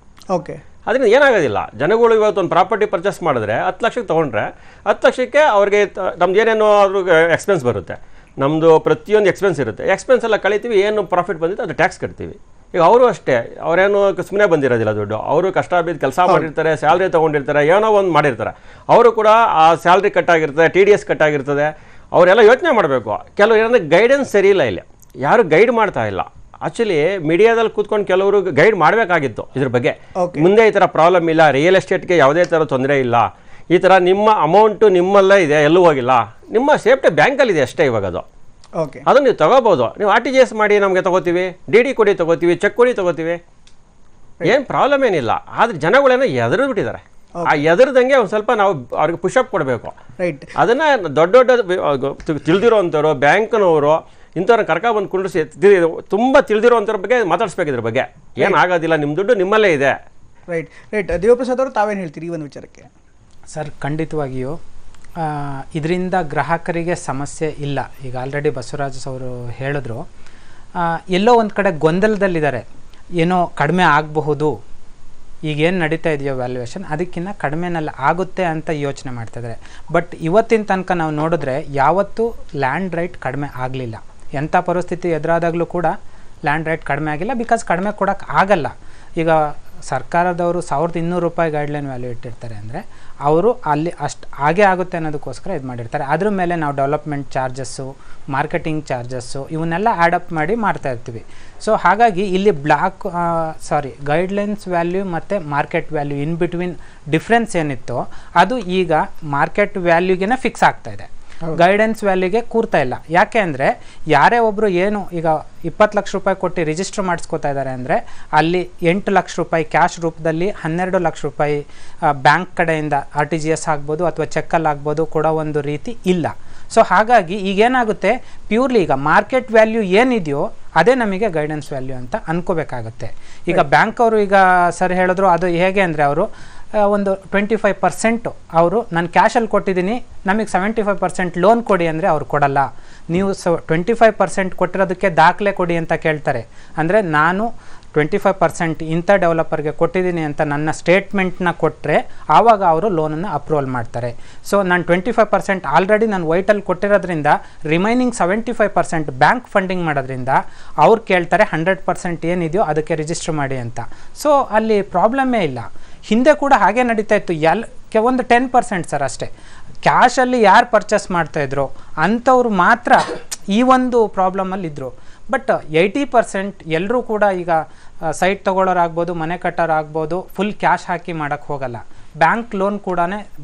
ಓಕೆ, ಅದರಿಂದ ಏನಾಗೋದಿಲ್ಲ. ಜನಗಳು ಇವತ್ತು ಒಂದು ಪ್ರಾಪರ್ಟಿ ಪರ್ಚೇಸ್ ಮಾಡಿದ್ರೆ 10 ಲಕ್ಷಕ್ಕೆ ತೊಗೊಂಡ್ರೆ 10 ಲಕ್ಷಕ್ಕೆ ಅವ್ರಿಗೆ ನಮ್ದು ಏನೇನೋ ಅವ್ರಿಗೆ ಎಕ್ಸ್ಪೆನ್ಸ್ ಬರುತ್ತೆ, ನಮ್ಮದು ಪ್ರತಿಯೊಂದು ಎಕ್ಸ್ಪೆನ್ಸ್ ಇರುತ್ತೆ. ಎಕ್ಸ್ಪೆನ್ಸ್ ಎಲ್ಲ ಕಳಿತೀವಿ, ಏನು ಪ್ರಾಫಿಟ್ ಬಂದಿತ್ತು ಅದು ಟ್ಯಾಕ್ಸ್ ಕಟ್ತೀವಿ. ಈಗ ಅವರು ಅಷ್ಟೇ, ಅವರೇನು ಸುಮ್ಮನೆ ಬಂದಿರೋದಿಲ್ಲ ದುಡ್ಡು. ಅವರು ಕಷ್ಟ ಬಿದ್ದು ಕೆಲಸ ಮಾಡಿರ್ತಾರೆ, ಸ್ಯಾಲ್ರಿ ತೊಗೊಂಡಿರ್ತಾರೆ, ಏನೋ ಒಂದು ಮಾಡಿರ್ತಾರೆ. ಅವರು ಕೂಡ ಆ ಸ್ಯಾಲ್ರಿ ಕಟ್ಟಾಗಿರ್ತದೆ, TDS ಕಟ್ಟಾಗಿರ್ತದೆ. ಅವರೆಲ್ಲ ಯೋಚನೆ ಮಾಡಬೇಕು. ಕೆಲವರು ಏನಂದರೆ ಗೈಡೆನ್ಸ್ ಸರಿ ಇಲ್ಲ, ಇಲ್ಲಿ ಯಾರು ಗೈಡ್ ಮಾಡ್ತಾ ಇಲ್ಲ. ಆ್ಯಕ್ಚುಲಿ ಮೀಡಿಯಾದಲ್ಲಿ ಕೂತ್ಕೊಂಡು ಕೆಲವರು ಗೈಡ್ ಮಾಡಬೇಕಾಗಿತ್ತು ಇದ್ರ ಬಗ್ಗೆ. ಮುಂದೆ ಈ ಥರ ಪ್ರಾಬ್ಲಮ್ ಇಲ್ಲ, ರಿಯಲ್ ಎಸ್ಟೇಟ್ಗೆ ಯಾವುದೇ ಥರ ತೊಂದರೆ ಇಲ್ಲ, ಈ ಥರ ನಿಮ್ಮ ಅಮೌಂಟು ನಿಮ್ಮಲ್ಲೇ ಇದೆ, ಎಲ್ಲೂ ಹೋಗಿಲ್ಲ, ನಿಮ್ಮ ಸೇಫ್ಟಿ ಬ್ಯಾಂಕಲ್ಲಿದೆ ಅಷ್ಟೇ. ಇವಾಗ ಓಕೆ, ಅದನ್ನು ನೀವು ತೊಗೋಬೋದು. ನೀವು RTGS ಮಾಡಿ ನಮಗೆ ತೊಗೋತೀವಿ, DD ಕೊಡಿ ತೊಗೋತೀವಿ, ಚೆಕ್ ಕೊಡಿ ತೊಗೋತೀವಿ, ಏನು ಪ್ರಾಬ್ಲಮ್ ಏನಿಲ್ಲ. ಆದರೆ ಜನಗಳೇನೋ ಎದುರು ಬಿಟ್ಟಿದ್ದಾರೆ. ಆ ಎದುರ್ದಂಗೆ ಒಂದು ಸ್ವಲ್ಪ ನಾವು ಅವ್ರಿಗೆ ಪುಷಪ್ ಕೊಡಬೇಕು. ರೈಟ್, ಅದನ್ನು ದೊಡ್ಡ ತಿಳಿದಿರೋವಂಥವ್ರು, ಬ್ಯಾಂಕ್ನವರು ಇಂಥವ್ರನ್ನ ಕರ್ಕೊಬಂದು ಕುಂಡ್ರಿಸಿ ತುಂಬ ತಿಳಿದಿರೋವಂಥವ್ರ ಬಗ್ಗೆ ಮಾತಾಡಿಸ್ಬೇಕು. ಇದ್ರ ಬಗ್ಗೆ ಏನಾಗೋದಿಲ್ಲ, ನಿಮ್ಮ ದುಡ್ಡು ನಿಮ್ಮಲ್ಲೇ ಇದೆ. ರೈಟ್ ರೈಟ್ ದೇವಪ್ರಸಾದ್ ಅವರು ತಾವೇನು ಹೇಳ್ತೀರಿ ಈ ಒಂದು ವಿಚಾರಕ್ಕೆ? ಸರ್, ಖಂಡಿತವಾಗಿಯೂ ಇದರಿಂದ ಗ್ರಾಹಕರಿಗೆ ಸಮಸ್ಯೆ ಇಲ್ಲ. ಈಗ ಆಲ್ರೆಡಿ ಬಸವರಾಜ್ ಅವರು ಹೇಳಿದ್ರು, ಎಲ್ಲೋ ಒಂದು ಕಡೆ ಗೊಂದಲದಲ್ಲಿದ್ದಾರೆ. ಏನೋ ಕಡಿಮೆ ಆಗಬಹುದು, ಈಗೇನು ನಡೀತಾ ಇದೆಯೋ ವ್ಯಾಲ್ಯೂಯೇಷನ್ ಅದಕ್ಕಿಂತ ಕಡಿಮೆನಲ್ಲಿ ಆಗುತ್ತೆ ಅಂತ ಯೋಚನೆ ಮಾಡ್ತಾಯಿದ್ದಾರೆ. ಬಟ್ ಇವತ್ತಿನ ತನಕ ನಾವು ನೋಡಿದ್ರೆ ಯಾವತ್ತೂ ಲ್ಯಾಂಡ್ ರೈಟ್ ಕಡಿಮೆ ಆಗಲಿಲ್ಲ. ಎಂಥ ಪರಿಸ್ಥಿತಿ ಎದುರಾದಾಗಲೂ ಕೂಡ ಲ್ಯಾಂಡ್ ರೈಟ್ ಕಡಿಮೆ ಆಗಿಲ್ಲ. ಬಿಕಾಸ್ ಕಡಿಮೆ ಕೊಡೋಕ್ಕೆ ಆಗಲ್ಲ. ಈಗ ಸರ್ಕಾರದವರು 1200 ರೂಪಾಯಿ ಗೈಡ್ಲೈನ್ ವ್ಯಾಲ್ಯೂ ಇಟ್ಟಿರ್ತಾರೆ ಅಂದರೆ ಅವರು ಅಲ್ಲಿ ಅಷ್ಟು ಹಾಗೇ ಆಗುತ್ತೆ ಅನ್ನೋದಕ್ಕೋಸ್ಕರ ಇದು ಮಾಡಿರ್ತಾರೆ. ಅದ್ರ ಮೇಲೆ ನಾವು ಡೆವಲಪ್ಮೆಂಟ್ ಚಾರ್ಜಸ್ಸು, ಮಾರ್ಕೆಟಿಂಗ್ ಚಾರ್ಜಸ್ಸು ಇವನ್ನೆಲ್ಲ ಆ್ಯಡಪ್ ಮಾಡಿ ಮಾಡ್ತಾ ಇರ್ತೀವಿ. ಸೊ ಹಾಗಾಗಿ ಇಲ್ಲಿ ಗೈಡ್ಲೈನ್ಸ್ ವ್ಯಾಲ್ಯೂ ಮತ್ತು market value in between difference ಏನಿತ್ತು ಅದು ಈಗ ಮಾರ್ಕೆಟ್ ವ್ಯಾಲ್ಯೂಗೆ ಫಿಕ್ಸ್ ಆಗ್ತಾಯಿದೆ, ಗೈಡೆನ್ಸ್ ವ್ಯಾಲ್ಯೂಗೆ ಕೂರ್ತಾ ಇಲ್ಲ. ಯಾಕೆ ಅಂದರೆ ಯಾರೇ ಒಬ್ಬರು ಏನು ಈಗ 20 ಲಕ್ಷ ರೂಪಾಯಿ ಕೊಟ್ಟು ರಿಜಿಸ್ಟರ್ ಮಾಡಿಸ್ಕೋತಾ ಇದ್ದಾರೆ ಅಂದರೆ ಅಲ್ಲಿ 8 ಲಕ್ಷ ರೂಪಾಯಿ ಕ್ಯಾಶ್ ರೂಪದಲ್ಲಿ, 12 ಲಕ್ಷ ರೂಪಾಯಿ ಬ್ಯಾಂಕ್ ಕಡೆಯಿಂದ RTGS ಆಗ್ಬೋದು ಅಥವಾ ಚೆಕ್ಕಲ್ಲಿ ಆಗ್ಬೋದು ಕೊಡೋ ಒಂದು ರೀತಿ ಇಲ್ಲ. ಸೊ ಹಾಗಾಗಿ ಈಗೇನಾಗುತ್ತೆ, ಪ್ಯೂರ್ಲಿ ಈಗ ಮಾರ್ಕೆಟ್ ವ್ಯಾಲ್ಯೂ ಏನಿದೆಯೋ ಅದೇ ನಮಗೆ ಗೈಡೆನ್ಸ್ ವ್ಯಾಲ್ಯೂ ಅಂತ ಅನ್ಕೋಬೇಕಾಗುತ್ತೆ. ಈಗ ಬ್ಯಾಂಕ್ ಅವರು ಈಗ ಸರ್ ಹೇಳಿದ್ರು, ಅದು ಹೇಗೆ ಅಂದರೆ ಅವರು ಒಂದು 25% ಅವರು ನಾನು ಕ್ಯಾಶಲ್ಲಿ ಕೊಟ್ಟಿದ್ದೀನಿ, ನಮಗೆ 75% ಲೋನ್ ಕೊಡಿ ಅಂದರೆ ಅವ್ರು ಕೊಡಲ್ಲ. ನೀವು 25% ಕೊಟ್ಟಿರೋದಕ್ಕೆ ದಾಖಲೆ ಕೊಡಿ ಅಂತ ಕೇಳ್ತಾರೆ. ಅಂದರೆ ನಾನು 25% ಇಂಥ ಡೆವಲಪರ್ಗೆ ಕೊಟ್ಟಿದ್ದೀನಿ ಅಂತ ನನ್ನ ಸ್ಟೇಟ್ಮೆಂಟ್ನ ಕೊಟ್ಟರೆ ಆವಾಗ ಅವರು ಲೋನನ್ನು ಅಪ್ರೂವಲ್ ಮಾಡ್ತಾರೆ. ಸೊ ನಾನು 25% ಆಲ್ರೆಡಿ ನಾನು ವೈಟಲ್ಲಿ ಕೊಟ್ಟಿರೋದ್ರಿಂದ ರಿಮೈನಿಂಗ್ 75% ಬ್ಯಾಂಕ್ ಫಂಡಿಂಗ್ ಮಾಡೋದ್ರಿಂದ ಅವ್ರು ಕೇಳ್ತಾರೆ 100% ಏನಿದೆಯೋ ಅದಕ್ಕೆ ರಿಜಿಸ್ಟರ್ ಮಾಡಿ ಅಂತ. ಸೊ ಅಲ್ಲಿ ಪ್ರಾಬ್ಲಮ್ಮೇ ಇಲ್ಲ. ಹಿಂದೆ ಕೂಡ ಹಾಗೆ ನಡೀತಾ ಇತ್ತು. ಒಂದು 10% ಸರ್ ಅಷ್ಟೇ ಕ್ಯಾಶಲ್ಲಿ ಯಾರು ಪರ್ಚೇಸ್ ಮಾಡ್ತಾಯಿದ್ರು ಅಂಥವ್ರು ಮಾತ್ರ ಈ ಒಂದು ಪ್ರಾಬ್ಲಮಲ್ಲಿದ್ದರು. ಬಟ್ 80% ಎಲ್ಲರೂ ಕೂಡ ಈಗ ಸೈಟ್ ತೊಗೊಳ್ಳೋರಾಗ್ಬೋದು, ಮನೆ ಕಟ್ಟೋರಾಗ್ಬೋದು, ಫುಲ್ ಕ್ಯಾಶ್ ಹಾಕಿ ಮಾಡೋಕ್ಕೆ ಹೋಗಲ್ಲ. ಬ್ಯಾಂಕ್ ಲೋನ್ ಕೂಡ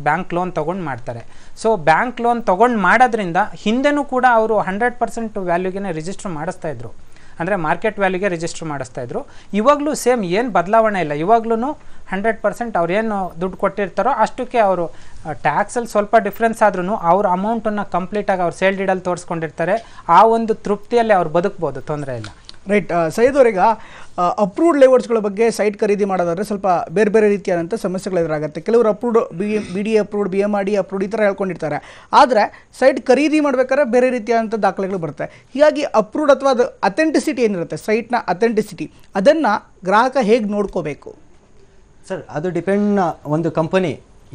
ಬ್ಯಾಂಕ್ ಲೋನ್ ತೊಗೊಂಡು ಮಾಡ್ತಾರೆ. ಸೊ ಬ್ಯಾಂಕ್ ಲೋನ್ ತೊಗೊಂಡು ಮಾಡೋದ್ರಿಂದ ಹಿಂದೆನೂ ಕೂಡ ಅವರು 100% ವ್ಯಾಲ್ಯೂಗೆ ರಿಜಿಸ್ಟರ್ ಮಾಡಿಸ್ತಾ ಇದ್ರು, ಅಂದರೆ ಮಾರ್ಕೆಟ್ ವ್ಯಾಲ್ಯೂಗೆ ರಿಜಿಸ್ಟರ್ ಮಾಡಿಸ್ತಾ ಇದ್ರು. ಇವಾಗಲೂ ಸೇಮ್ ಏನು ಬದಲಾವಣೆ ಇಲ್ಲ, ಇವಾಗ್ಲೂ 100% ಅವ್ರು ಏನು ದುಡ್ಡು ಕೊಟ್ಟಿರ್ತಾರೋ ಅಷ್ಟಕ್ಕೆ ಅವರು ಟ್ಯಾಕ್ಸಲ್ಲಿ ಸ್ವಲ್ಪ ಡಿಫ್ರೆನ್ಸ್ ಆದ್ರೂ ಅವ್ರ ಅಮೌಂಟನ್ನು ಕಂಪ್ಲೀಟಾಗಿ ಅವ್ರು ಸೇಲ್ ಡೀಡಲ್ಲಿ ತೋರಿಸ್ಕೊಂಡಿರ್ತಾರೆ. ಆ ಒಂದು ತೃಪ್ತಿಯಲ್ಲಿ ಅವ್ರು ಬದುಕ್ಬೋದು, ತೊಂದರೆ ಇಲ್ಲ. ರೈಟ್. ಸೈಯದ್ ಅವರೀಗ ಅಪ್ರೂವ್ಡ್ ಲೇಔಟ್ಸ್ಗಳ ಬಗ್ಗೆ ಸೈಟ್ ಖರೀದಿ ಮಾಡೋದಾದ್ರೆ ಸ್ವಲ್ಪ ಬೇರೆ ಬೇರೆ ರೀತಿಯಾದಂಥ ಸಮಸ್ಯೆಗಳು ಎದುರಾಗುತ್ತೆ. ಕೆಲವರು approved B D approved, BMRD approved ಈ ಥರ ಹೇಳ್ಕೊಂಡಿರ್ತಾರೆ. ಆದರೆ ಸೈಟ್ ಖರೀದಿ ಮಾಡ್ಬೇಕಾದ್ರೆ ಬೇರೆ ರೀತಿಯಾದಂಥ ದಾಖಲೆಗಳು ಬರುತ್ತೆ. ಹೀಗಾಗಿ ಅಪ್ರೂವ್ಡ್ ಅಥವಾ ಅದು ಅಥೆಂಟಿಸಿಟಿ ಏನಿರುತ್ತೆ, ಸೈಟ್ನ ಅಥೆಂಟಿಸಿಟಿ, ಅದನ್ನು ಗ್ರಾಹಕ ಹೇಗೆ ನೋಡ್ಕೋಬೇಕು? ಸರ್, ಅದು ಡಿಪೆಂಡ್. ಒಂದು ಕಂಪನಿ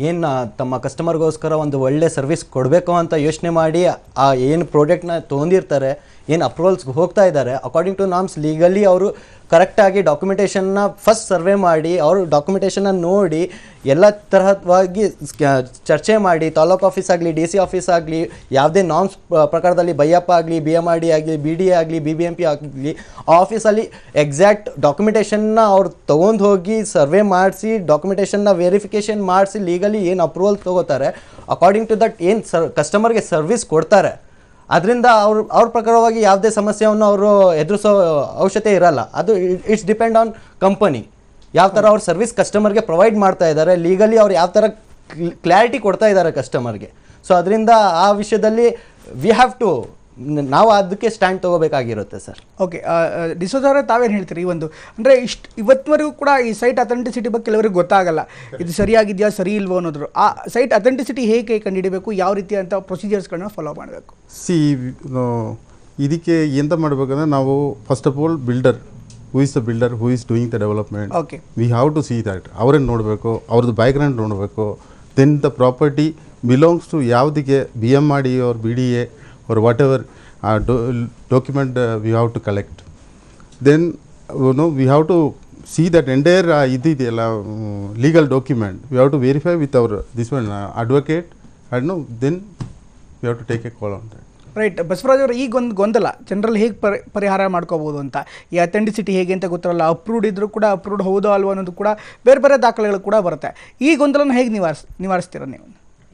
ಏನು ತಮ್ಮ ಕಸ್ಟಮರ್ಗೋಸ್ಕರ ಒಂದು ಒಳ್ಳೆ ಸರ್ವಿಸ್ ಕೊಡಬೇಕು ಅಂತ ಯೋಚನೆ ಮಾಡಿ ಆ ಏನು ಪ್ರಾಡಕ್ಟ್ನ ತೊಗೊಂಡಿರ್ತಾರೆ, ಏನು ಅಪ್ರೂವಲ್ಸ್ಗೆ ಹೋಗ್ತಾ ಇದ್ದಾರೆ, ಅಕಾರ್ಡಿಂಗ್ ಟು ನಾರ್ಮ್ಸ್ ಲೀಗಲಿ ಅವರು ಕರೆಕ್ಟಾಗಿ ಡಾಕ್ಯುಮೆಂಟೇಷನ್ನ ಫಸ್ಟ್ ಸರ್ವೆ ಮಾಡಿ, ಅವರು ಡಾಕ್ಯುಮೆಂಟೇಷನ್ನ ನೋಡಿ ಎಲ್ಲ ತರಹವಾಗಿ ಚರ್ಚೆ ಮಾಡಿ, ತಾಲೂಕು ಆಫೀಸ್ ಆಗಲಿ, DC ಆಫೀಸ್ ಆಗಲಿ, ಯಾವುದೇ ನಾರ್ಮ್ಸ್ ಪ್ರಕಾರದಲ್ಲಿ ಬೈಯಪ್ಪ ಆಗಲಿ, BMRD ಆಗಲಿ, BDA ಆಗಲಿ, BBMP ಆಗಲಿ, ಆ ಆಫೀಸಲ್ಲಿ ಎಕ್ಸಾಕ್ಟ್ ಡಾಕ್ಯುಮೆಂಟೇಷನ್ನ ಅವ್ರು ತೊಗೊಂಡು ಹೋಗಿ ಸರ್ವೆ ಮಾಡಿಸಿ, ಡಾಕ್ಯುಮೆಂಟೇಷನ್ನ ವೆರಿಫಿಕೇಷನ್ ಮಾಡಿಸಿ, ಲೀಗಲಿ ಏನು ಅಪ್ರೂವಲ್ ತೊಗೋತಾರೆ, ಅಕಾರ್ಡಿಂಗ್ ಟು ದಟ್ ಏನು ಕಸ್ಟಮರ್ಗೆ ಸರ್ವಿಸ್ ಕೊಡ್ತಾರೆ, ಅದರಿಂದ ಅವ್ರ ಪ್ರಕಾರವಾಗಿ ಯಾವುದೇ ಸಮಸ್ಯೆಯನ್ನು ಅವರು ಎದುರಿಸೋ ಅವಶ್ಯಕತೆ ಇರಲ್ಲ. ಅದು ಇಟ್ಸ್ ಡಿಪೆಂಡ್ ಆನ್ ಕಂಪನಿ, ಯಾವ ಥರ ಅವ್ರ ಸರ್ವಿಸ್ ಕಸ್ಟಮರ್ಗೆ ಪ್ರೊವೈಡ್ ಮಾಡ್ತಾ ಇದ್ದಾರೆ, ಲೀಗಲಿ ಅವ್ರು ಯಾವ ಥರ ಕ್ಲಾರಿಟಿ ಕೊಡ್ತಾ ಇದ್ದಾರೆ ಕಸ್ಟಮರ್ಗೆ. ಸೊ ಅದರಿಂದ ಆ ವಿಷಯದಲ್ಲಿ ನಾವು ಅದಕ್ಕೆ ಸ್ಟ್ಯಾಂಡ್ ತೊಗೋಬೇಕಾಗಿರುತ್ತೆ ಸರ್. ಓಕೆ. ಡಿಸೋಜ ಅವರೇ, ತಾವೇನು ಹೇಳ್ತೀರಿ? ಈ ಒಂದು ಅಂದರೆ ಇವತ್ತಿನವರೆಗೂ ಕೂಡ ಈ ಸೈಟ್ ಅಥೆಂಟಿಸಿಟಿ ಬಗ್ಗೆ ಕೆಲವರಿಗೆ ಗೊತ್ತಾಗಲ್ಲ, ಇದು ಸರಿಯಾಗಿದೆಯಾ ಸರಿ ಇಲ್ವೋ ಅನ್ನೋದ್ರು. ಆ ಸೈಟ್ ಅಥೆಂಟಿಸಿಟಿ ಹೇಗೆ ಕಂಡುಹಿಡಬೇಕು, ಯಾವ ರೀತಿಯಂಥ ಪ್ರೊಸೀಜರ್ಸ್ಗಳನ್ನ ಫಾಲೋ ಮಾಡಬೇಕು? ಇದಕ್ಕೆ ಎಂತ ಮಾಡಬೇಕಂದ್ರೆ ನಾವು first of all builder, who is the builder, who is doing the development, okay, we have to see that. ಅವರನ್ನು ನೋಡಬೇಕು, ಅವ್ರದ್ದು ಬ್ಯಾಕ್ಗ್ರೌಂಡ್ ನೋಡಬೇಕು. Then the property belongs to ಯಾವುದಕ್ಕೆ, BMRD or BDA or whatever document we have to collect. Then we have to see that entire legal document. We have to verify with our advocate, and then we have to take a call on that. Right. Basavaraj ಅವರು, ಈಗ ಒಂದು ಗೊಂದಲ ಜನರಲ್ಲಿ ಹೇಗೆ ಪರಿಹಾರ ಮಾಡ್ಕೋಬೋದು ಅಂತ, ಈ ಅಥೆಂಟಿಸಿಟಿ ಹೇಗೆ ಅಂತ ಗೊತ್ತಿರಲ್ಲ, ಅಪ್ರೂವ್ಡ್ ಇದ್ರೂ ಕೂಡ ಅಪ್ರೂವ್ಡ್ ಹೌದೋ ಅಲ್ವೋ ಅನ್ನೋದು ಕೂಡ ಬೇರೆ ಬೇರೆ ದಾಖಲೆಗಳು ಕೂಡ ಬರುತ್ತೆ. ಈ ಗೊಂದಲನ ಹೇಗೆ ನಿವಾರಿಸ್ತೀರ ನೀವು?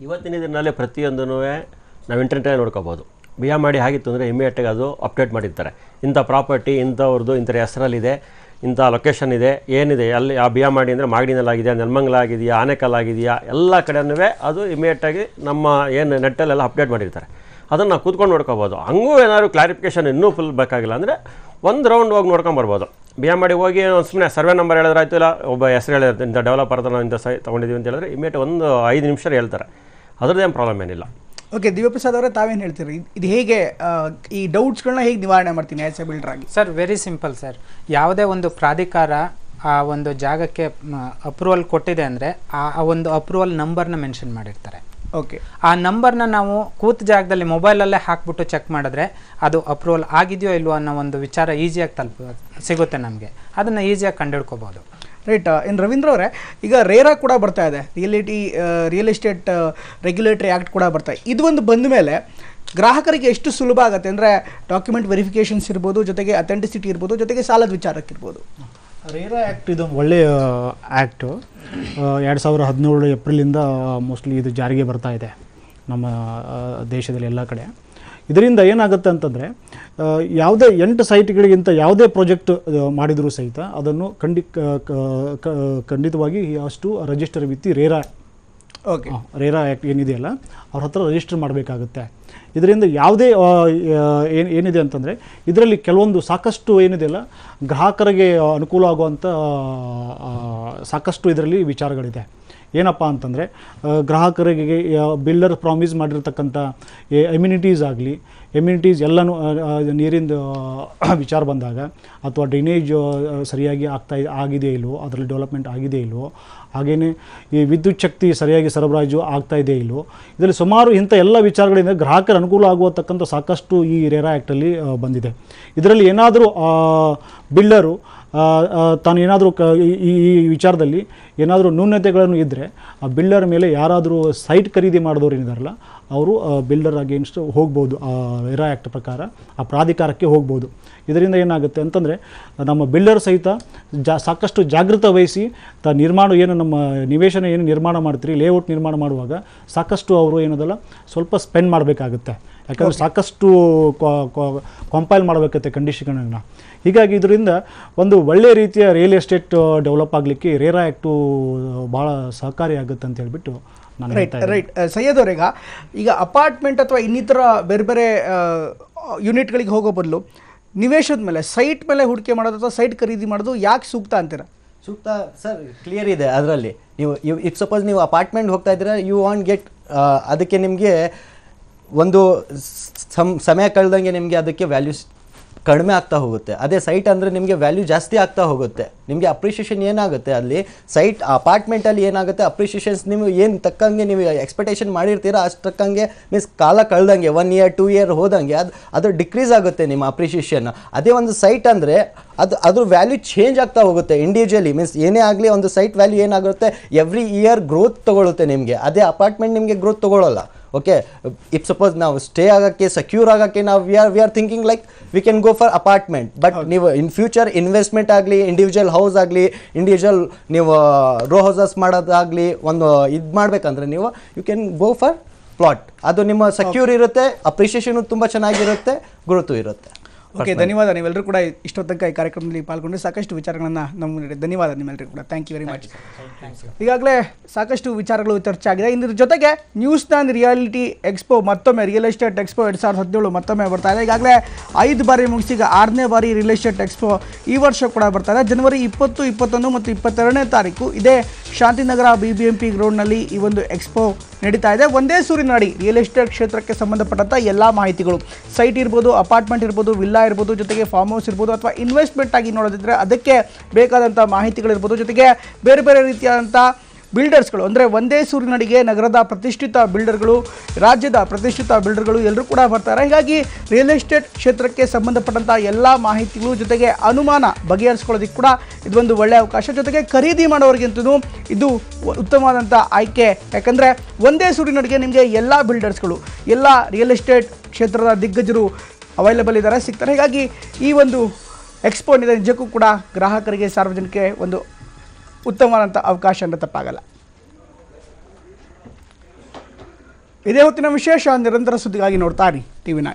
ಇವತ್ತಿನ ದಿನದಲ್ಲಿ ಪ್ರತಿಯೊಂದೂ ನಾವು ಇಂಟರ್ನೆಟಲ್ಲಿ ನೋಡ್ಕೋಬೋದು. BMRD ಆಗಿತ್ತು ಅಂದರೆ ಇಮಿಡಿಯೇಟಾಗಿ ಅದು ಅಪ್ಡೇಟ್ ಮಾಡಿರ್ತಾರೆ. ಇಂಥ ಪ್ರಾಪರ್ಟಿ ಇಂಥವ್ರದ್ದು ಇಂಥ ಹೆಸರಲ್ಲಿದೆ, ಇಂಥ ಲೊಕೇಶನ್ ಇದೆ, ಏನಿದೆ ಅಲ್ಲಿ ಆ BMRD ಅಂದರೆ ಮಾಗಡಿನಲ್ಲಾಗಿದೆಯಾ, ನೆಲಮಂಗಲ ಆಗಿದೆಯಾ, ಆನೇಕಲ್ ಆಗಿದೆಯಾ, ಎಲ್ಲ ಕಡೆನೂ ಅದು ಇಮಿಡಿಯೇಟಾಗಿ ನಮ್ಮ ಏನು ನೆಟ್ಟಲ್ಲೆಲ್ಲ ಅಪ್ಡೇಟ್ ಮಾಡಿರ್ತಾರೆ. ಅದನ್ನು ನಾವು ಕೂತ್ಕೊಂಡು ನೋಡ್ಕೋಬೋದು. ಹಂಗೂ ಏನಾದ್ರು ಕ್ಲಾರಿಫಿಕೇಷನ್ ಇನ್ನೂ ಫುಲ್ ಬೇಕಾಗಿಲ್ಲ ಅಂದರೆ ಒಂದು ರೌಂಡ್ ಹೋಗಿ ನೋಡ್ಕೊಂಬರ್ಬೋದು. BMRD ಹೋಗಿ ಸುಮ್ಮನೆ ಸರ್ವೆ ನಂಬರ್ ಹೇಳಿದ್ರಾಯ್ತು, ಇಲ್ಲ ಒಬ್ಬ ಹೆಸರು ಹೇಳಿದ್ರೆ ಇಂಥ ಡೆವಲಪರ್ ನಾವು ಇಂಥ ತೊಗೊಂಡಿದ್ದೀವಿ ಅಂತ ಹೇಳಿದ್ರೆ ಇಮಿಡಿಯೇಟ್ ಒಂದು 5 ನಿಮಿಷ ಹೇಳ್ತಾರೆ. ಅದರದ್ದೇನು ಪ್ರಾಬ್ಲಮ್ ಏನಿಲ್ಲ. ಓಕೆ. ದಿವ್ಯಪ್ರಸಾದ್ ಅವರೇ, ತಾವೇನು ಹೇಳ್ತೀರಿ? ಇದು ಹೇಗೆ ಈ ಡೌಟ್ಸ್ಗಳನ್ನ ಹೇಗೆ ನಿವಾರಣೆ ಮಾಡ್ತೀನಿ ಆ್ಯಸ್ ಎ ಬಿಲ್ಡರ್ ಆಗಿ? Sir, very simple sir. ಯಾವುದೇ ಒಂದು ಪ್ರಾಧಿಕಾರ ಆ ಒಂದು ಜಾಗಕ್ಕೆ ಅಪ್ರೂವಲ್ ಕೊಟ್ಟಿದೆ ಅಂದರೆ ಆ ಒಂದು ಅಪ್ರೂವಲ್ ನಂಬರ್ನ ಮೆನ್ಷನ್ ಮಾಡಿರ್ತಾರೆ. ಓಕೆ. ಆ ನಂಬರ್ನ ನಾವು ಕೂತ ಜಾಗದಲ್ಲಿ ಮೊಬೈಲಲ್ಲೇ ಹಾಕ್ಬಿಟ್ಟು ಚೆಕ್ ಮಾಡಿದ್ರೆ ಅದು ಅಪ್ರೂವಲ್ ಆಗಿದೆಯೋ ಇಲ್ವೋ ಅನ್ನೋ ಒಂದು ವಿಚಾರ ಈಸಿಯಾಗಿ ಸಿಗುತ್ತೆ ನಮಗೆ. ಅದನ್ನು ಈಸಿಯಾಗಿ ಕಂಡುಹಿಡ್ಕೋಬೋದು. ರೈಟ್. ಇನ್ನು ರವೀಂದ್ರ ಅವರೇ, ಈಗ ರೇರಾ ಕೂಡ ಬರ್ತಾ ಇದೆ, ರಿಯಲ್ ಎಸ್ಟೇಟ್ ರೆಗ್ಯುಲೇಟರಿ ಆ್ಯಕ್ಟ್ ಕೂಡ ಬರ್ತಾ ಇದೆ. ಇದು ಒಂದು ಬಂದ ಮೇಲೆ ಗ್ರಾಹಕರಿಗೆ ಎಷ್ಟು ಸುಲಭ ಆಗುತ್ತೆ ಅಂದರೆ ಡಾಕ್ಯುಮೆಂಟ್ ವೆರಿಫಿಕೇಷನ್ಸ್ ಇರ್ಬೋದು, ಜೊತೆಗೆ ಅಥೆಂಟಿಸಿಟಿ ಇರ್ಬೋದು, ಜೊತೆಗೆ ಸಾಲದ ವಿಚಾರಕ್ಕಿರ್ಬೋದು. ರೇರಾ ಆ್ಯಕ್ಟ್ ಇದೊಂದು ಒಳ್ಳೆಯ ಆ್ಯಕ್ಟು. 2017 ಏಪ್ರಿಲಿಂದ ಮೋಸ್ಟ್ಲಿ ಇದು ಜಾರಿಗೆ ಬರ್ತಾ ಇದೆ ನಮ್ಮ ದೇಶದಲ್ಲಿ ಎಲ್ಲ ಕಡೆ. ಇದರಿಂದ ಏನಾಗುತ್ತೆ ಅಂತಂದರೆ ಯಾವುದೇ 8 ಸೈಟ್ಗಳಿಗಿಂತ ಯಾವುದೇ ಪ್ರಾಜೆಕ್ಟ್ ಮಾಡಿದರೂ ಸಹಿತ ಅದನ್ನು ಖಂಡಿತವಾಗಿ ಅಷ್ಟು register with RERA. Okay. RERA act ಏನಿದೆಯಲ್ಲ ಅವ್ರ ಹತ್ರ ರಿಜಿಸ್ಟರ್ ಮಾಡಬೇಕಾಗುತ್ತೆ. ಇದರಿಂದ ಯಾವುದೇ ಏನಿದೆ ಅಂತಂದರೆ ಇದರಲ್ಲಿ ಕೆಲವೊಂದು ಸಾಕಷ್ಟು ಏನಿದೆಯಲ್ಲ ಗ್ರಾಹಕರಿಗೆ ಅನುಕೂಲ ಆಗುವಂಥ ಸಾಕಷ್ಟು ಇದರಲ್ಲಿ ವಿಚಾರಗಳಿದೆ. ಏನಪ್ಪ ಅಂತಂದರೆ ಗ್ರಾಹಕರಿಗೆ ಬಿಲ್ಡರ್ ಪ್ರಾಮಿಸ್ ಮಾಡಿರ್ತಕ್ಕಂಥ ಎಮ್ಯುನಿಟೀಸ್ ಆಗಲಿ, ಎಮ್ಯುನಿಟೀಸ್ ಎಲ್ಲನೂ ನೀರಿಂದ ವಿಚಾರ ಬಂದಾಗ ಅಥವಾ ಡ್ರೈನೇಜ್ ಸರಿಯಾಗಿ ಆಗಿದೆಯೇ ಇಲ್ವೋ, ಅದರಲ್ಲಿ ಡೆವಲಪ್ಮೆಂಟ್ ಆಗಿದೆಯೇ ಇಲ್ವೋ, ಹಾಗೆಯೇ ಈ ವಿದ್ಯುತ್ ಶಕ್ತಿ ಸರಿಯಾಗಿ ಸರಬರಾಜು ಆಗ್ತಾ ಇದೆಯೇ ಇಲ್ವೋ, ಇದರಲ್ಲಿ ಸುಮಾರು ಇಂಥ ಎಲ್ಲ ವಿಚಾರಗಳಿಂದ ಗ್ರಾಹಕರ ಅನುಕೂಲ ಆಗುವತಕ್ಕಂಥ ಸಾಕಷ್ಟು ಈ ರೇರಾ ಆ್ಯಕ್ಟಲ್ಲಿ ಬಂದಿದೆ. ಇದರಲ್ಲಿ ಏನಾದರೂ ಬಿಲ್ಡರು ತಾನು ಏನಾದರೂ ಈ ವಿಚಾರದಲ್ಲಿ ಏನಾದರೂ ನ್ಯೂನತೆಗಳನ್ನು ಇದ್ದರೆ ಆ ಬಿಲ್ಡರ್ ಮೇಲೆ ಯಾರಾದರೂ ಸೈಟ್ ಖರೀದಿ ಮಾಡಿದವ್ರು ಏನಿದಾರಲ್ಲ ಅವರು ಬಿಲ್ಡರ್ ಅಗೇನ್ಸ್ಟ್ ಹೋಗ್ಬೋದು, ಆ ರೇರಾ ಆ್ಯಕ್ಟ್ ಪ್ರಕಾರ ಆ ಪ್ರಾಧಿಕಾರಕ್ಕೆ ಹೋಗ್ಬೋದು. ಇದರಿಂದ ಏನಾಗುತ್ತೆ ಅಂತಂದರೆ ನಮ್ಮ ಬಿಲ್ಡರ್ ಸಹಿತ ಸಾಕಷ್ಟು ಜಾಗೃತ ವಹಿಸಿ ನಿರ್ಮಾಣ ಏನು ನಮ್ಮ ನಿವೇಶನ ಏನು ನಿರ್ಮಾಣ ಮಾಡ್ತೀರಿ, ಲೇಔಟ್ ನಿರ್ಮಾಣ ಮಾಡುವಾಗ ಸಾಕಷ್ಟು ಅವರು ಏನದಲ್ಲ ಸ್ವಲ್ಪ ಸ್ಪೆಂಡ್ ಮಾಡಬೇಕಾಗುತ್ತೆ. ಯಾಕಂದರೆ ಸಾಕಷ್ಟು ಕಂಪೈಲ್ ಮಾಡಬೇಕತ್ತೆ ಕಂಡೀಷನ್ಗಳನ್ನ. ಹೀಗಾಗಿ ಇದರಿಂದ ಒಂದು ಒಳ್ಳೆಯ ರೀತಿಯ ರಿಯಲ್ ಎಸ್ಟೇಟ್ ಡೆವಲಪ್ ಆಗಲಿಕ್ಕೆ ರೇರಾ ಆ್ಯಕ್ಟು ಭಾಳ ಸಹಕಾರಿಯಾಗುತ್ತೆ ಅಂತ ಹೇಳ್ಬಿಟ್ಟು ನಾನು ರೈಟ್ ಸೈಯದ್ ಅವರೀಗ ಈಗ ಅಪಾರ್ಟ್ಮೆಂಟ್ ಅಥವಾ ಇನ್ನಿತರ ಬೇರೆ ಬೇರೆ ಯೂನಿಟ್ಗಳಿಗೆ ಹೋಗೋ ಬದಲು ನಿವೇಶದ ಮೇಲೆ ಸೈಟ್ ಮೇಲೆ ಹೂಡಿಕೆ ಮಾಡೋದು ಅಥವಾ ಸೈಟ್ ಖರೀದಿ ಮಾಡೋದು ಯಾಕೆ ಸೂಕ್ತ ಅಂತೀರಾ? ಸೂಕ್ತ ಸರ್, ಕ್ಲಿಯರ್ ಇದೆ ಅದರಲ್ಲಿ. ನೀವು ಇಫ್ ಸಪೋಸ್ ನೀವು ಅಪಾರ್ಟ್ಮೆಂಟ್ ಹೋಗ್ತಾ ಇದ್ದೀರಾ, ಯು ವಾಂಟ್ ಗೆಟ್ ಅದಕ್ಕೆ ನಿಮಗೆ ಒಂದು ಸಮಯ ಕಳೆದಂಗೆ ನಿಮಗೆ ಅದಕ್ಕೆ ವ್ಯಾಲ್ಯೂಸ್ ಕಡಿಮೆ ಆಗ್ತಾ ಹೋಗುತ್ತೆ. ಅದೇ ಸೈಟ್ ಅಂದರೆ ನಿಮಗೆ ವ್ಯಾಲ್ಯೂ ಜಾಸ್ತಿ ಆಗ್ತಾ ಹೋಗುತ್ತೆ. ನಿಮಗೆ ಅಪ್ರಿಷಿಯೇಷನ್ ಏನಾಗುತ್ತೆ ಅಲ್ಲಿ ಸೈಟ್ ಅಪಾರ್ಟ್ಮೆಂಟಲ್ಲಿ ಏನಾಗುತ್ತೆ, ಅಪ್ರಿಷಿಯೇಷನ್ಸ್ ನೀವು ಏನು ತಕ್ಕಂಗೆ ನೀವು ಎಕ್ಸ್ಪೆಕ್ಟೇಷನ್ ಮಾಡಿರ್ತೀರ ಅಷ್ಟು ತಕ್ಕಂಗೆ ಮೀನ್ಸ್ ಕಾಲ ಕಳೆದಂಗೆ 1 year 2 year ಹೋದಂಗೆ ಅದು ಡಿಕ್ರೀಸ್ ಆಗುತ್ತೆ ನಿಮ್ಮ ಅಪ್ರಿಷಿಯೇಷನ್. ಅದೇ ಒಂದು ಸೈಟ್ ಅಂದರೆ ಅದ್ರ ವ್ಯಾಲ್ಯೂ ಚೇಂಜ್ ಆಗ್ತಾ ಹೋಗುತ್ತೆ ಇಂಡಿವಿಜುವಲಿ. ಮೀನ್ಸ್ ಏನೇ ಆಗಲಿ ಒಂದು ಸೈಟ್ ವ್ಯಾಲ್ಯೂ ಏನಾಗುತ್ತೆ ಎವ್ರಿ ಇಯರ್ ಗ್ರೋತ್ ತೊಗೊಳುತ್ತೆ ನಿಮಗೆ. ಅದೇ ಅಪಾರ್ಟ್ಮೆಂಟ್ ನಿಮಗೆ ಗ್ರೋತ್ ತೊಗೊಳ್ಳಲ್ಲ. ಓಕೆ, ಇಫ್ ಸಪೋಸ್ ನಾವು ಸ್ಟೇ ಆಗೋಕ್ಕೆ ಸೆಕ್ಯೂರ್ ಆಗೋಕ್ಕೆ ನಾವು we are thinking like we can go for apartment. But ನೀವು ಇನ್ ಫ್ಯೂಚರ್ ಇನ್ವೆಸ್ಟ್ಮೆಂಟ್ ಆಗಲಿ, ಇಂಡಿವಿಜುವಲ್ ಹೌಸ್ ಆಗಲಿ, ಇಂಡಿವಿಜುವಲ್ ನೀವು ರೋ ಹೌಸಸ್ ಮಾಡೋದಾಗಲಿ ಒಂದು ಇದು ಮಾಡಬೇಕಂದ್ರೆ ನೀವು you can go for plot. ಅದು ನಿಮ್ಮ ಸೆಕ್ಯೂರ್ ಇರುತ್ತೆ, ಅಪ್ರಿಷಿಯೇಷನು ತುಂಬ ಚೆನ್ನಾಗಿರುತ್ತೆ, ಗ್ರೋತು ಇರುತ್ತೆ. ಓಕೆ, ಧನ್ಯವಾದ. ನೀವೆಲ್ಲರೂ ಕೂಡ ಇಷ್ಟೊತ್ತಂಕ ಈ ಕಾರ್ಯಕ್ರಮದಲ್ಲಿ ಪಾಲ್ಗೊಂಡು ಸಾಕಷ್ಟು ವಿಚಾರಗಳನ್ನು ನಮ್ಮ ನೀಡಿದೆ. ಧನ್ಯವಾದ ನಿಮ್ಮೆಲ್ಲರಿಗೂ ಕೂಡ. Thank you very much. ಈಗಾಗಲೇ ಸಾಕಷ್ಟು ವಿಚಾರಗಳು ಚರ್ಚೆ ಆಗಿದೆ. ಇದರ ಜೊತೆಗೆ ನ್ಯೂಸ್ನ ರಿಯಾಲಿಟಿ ಎಕ್ಸ್ಪೋ ಮತ್ತೊಮ್ಮೆ ರಿಯಲ್ ಎಸ್ಟೇಟ್ ಎಕ್ಸ್ಪೋ 2017 ಮತ್ತೊಮ್ಮೆ ಬರ್ತಾ ಇದೆ. ಈಗಾಗಲೇ 5 ಬಾರಿ ಮುಗಿಸಿ ಈಗ 6ನೇ ಬಾರಿ ರಿಯಲ್ ಎಸ್ಟೇಟ್ ಎಕ್ಸ್ಪೋ ಈ ವರ್ಷ ಕೂಡ ಬರ್ತಾ ಇದೆ. ಜನವರಿ 20, 21 ಮತ್ತು 22ನೇ ತಾರೀಕು ಇದೇ ಶಾಂತಿನಗರ BBMP ಗ್ರೌಂಡ್ನಲ್ಲಿ ಈ ಒಂದು ಎಕ್ಸ್ಪೋ ನಡೀತಾ ಇದೆ. ಒಂದೇ ಸೂರಿನಡಿ ರಿಯಲ್ ಎಸ್ಟೇಟ್ ಕ್ಷೇತ್ರಕ್ಕೆ ಸಂಬಂಧಪಟ್ಟಂಥ ಎಲ್ಲ ಮಾಹಿತಿಗಳು, ಸೈಟ್ ಇರ್ಬೋದು, ಅಪಾರ್ಟ್ಮೆಂಟ್ ಇರ್ಬೋದು, ವಿಲ್ಲಾ ಇರ್ಬೋದು, ಜೊತೆಗೆ ಫಾರ್ಮ್ ಹೌಸ್ ಇರ್ಬೋದು, ಅಥವಾ ಇನ್ವೆಸ್ಟ್ಮೆಂಟ್ ಆಗಿ ನೋಡೋದಿದ್ರೆ ಅದಕ್ಕೆ ಬೇಕಾದಂಥ ಮಾಹಿತಿಗಳಿರ್ಬೋದು, ಜೊತೆಗೆ ಬೇರೆ ಬೇರೆ ರೀತಿಯಾದಂಥ ಬಿಲ್ಡರ್ಸ್ಗಳು ಅಂದರೆ ಒಂದೇ ಸೂರಿನಡಿಗೆ ನಗರದ ಪ್ರತಿಷ್ಠಿತ ಬಿಲ್ಡರ್ಗಳು, ರಾಜ್ಯದ ಪ್ರತಿಷ್ಠಿತ ಬಿಲ್ಡರ್ಗಳು ಎಲ್ಲರೂ ಕೂಡ ಬರ್ತಾರೆ. ಹೀಗಾಗಿ ರಿಯಲ್ ಎಸ್ಟೇಟ್ ಕ್ಷೇತ್ರಕ್ಕೆ ಸಂಬಂಧಪಟ್ಟಂಥ ಎಲ್ಲ ಮಾಹಿತಿಗಳು ಜೊತೆಗೆ ಅನುಮಾನ ಬಗೆಹರಿಸ್ಕೊಳ್ಳೋದಕ್ಕೆ ಕೂಡ ಇದೊಂದು ಒಳ್ಳೆಯ ಅವಕಾಶ. ಜೊತೆಗೆ ಖರೀದಿ ಮಾಡೋರಿಗಂತೂ ಇದು ಉತ್ತಮವಾದಂಥ ಆಯ್ಕೆ. ಯಾಕಂದರೆ ಒಂದೇ ಸೂರಿನಡಿಗೆ ನಿಮಗೆ ಎಲ್ಲ ಬಿಲ್ಡರ್ಸ್ಗಳು, ಎಲ್ಲ ರಿಯಲ್ ಎಸ್ಟೇಟ್ ಕ್ಷೇತ್ರದ ದಿಗ್ಗಜರು ಅವೈಲೇಬಲ್ ಇದ್ದಾರೆ, ಸಿಗ್ತಾರೆ. ಹೀಗಾಗಿ ಈ ಒಂದು ಎಕ್ಸ್ಪೋ ನಿಜಕ್ಕೂ ಕೂಡ ಗ್ರಾಹಕರಿಗೆ, ಸಾರ್ವಜನಿಕರಿಗೆ ಒಂದು ಉತ್ತಮವಾದಂಥ ಅವಕಾಶ ಅಂತ ತಪ್ಪಾಗಲ್ಲ. ಇದೇ ಹೊತ್ತಿನ ವಿಶೇಷ ನಿರಂತರ ಸುದ್ದಿಗಾಗಿ ನೋಡ್ತಾ ಇರಿ TV9.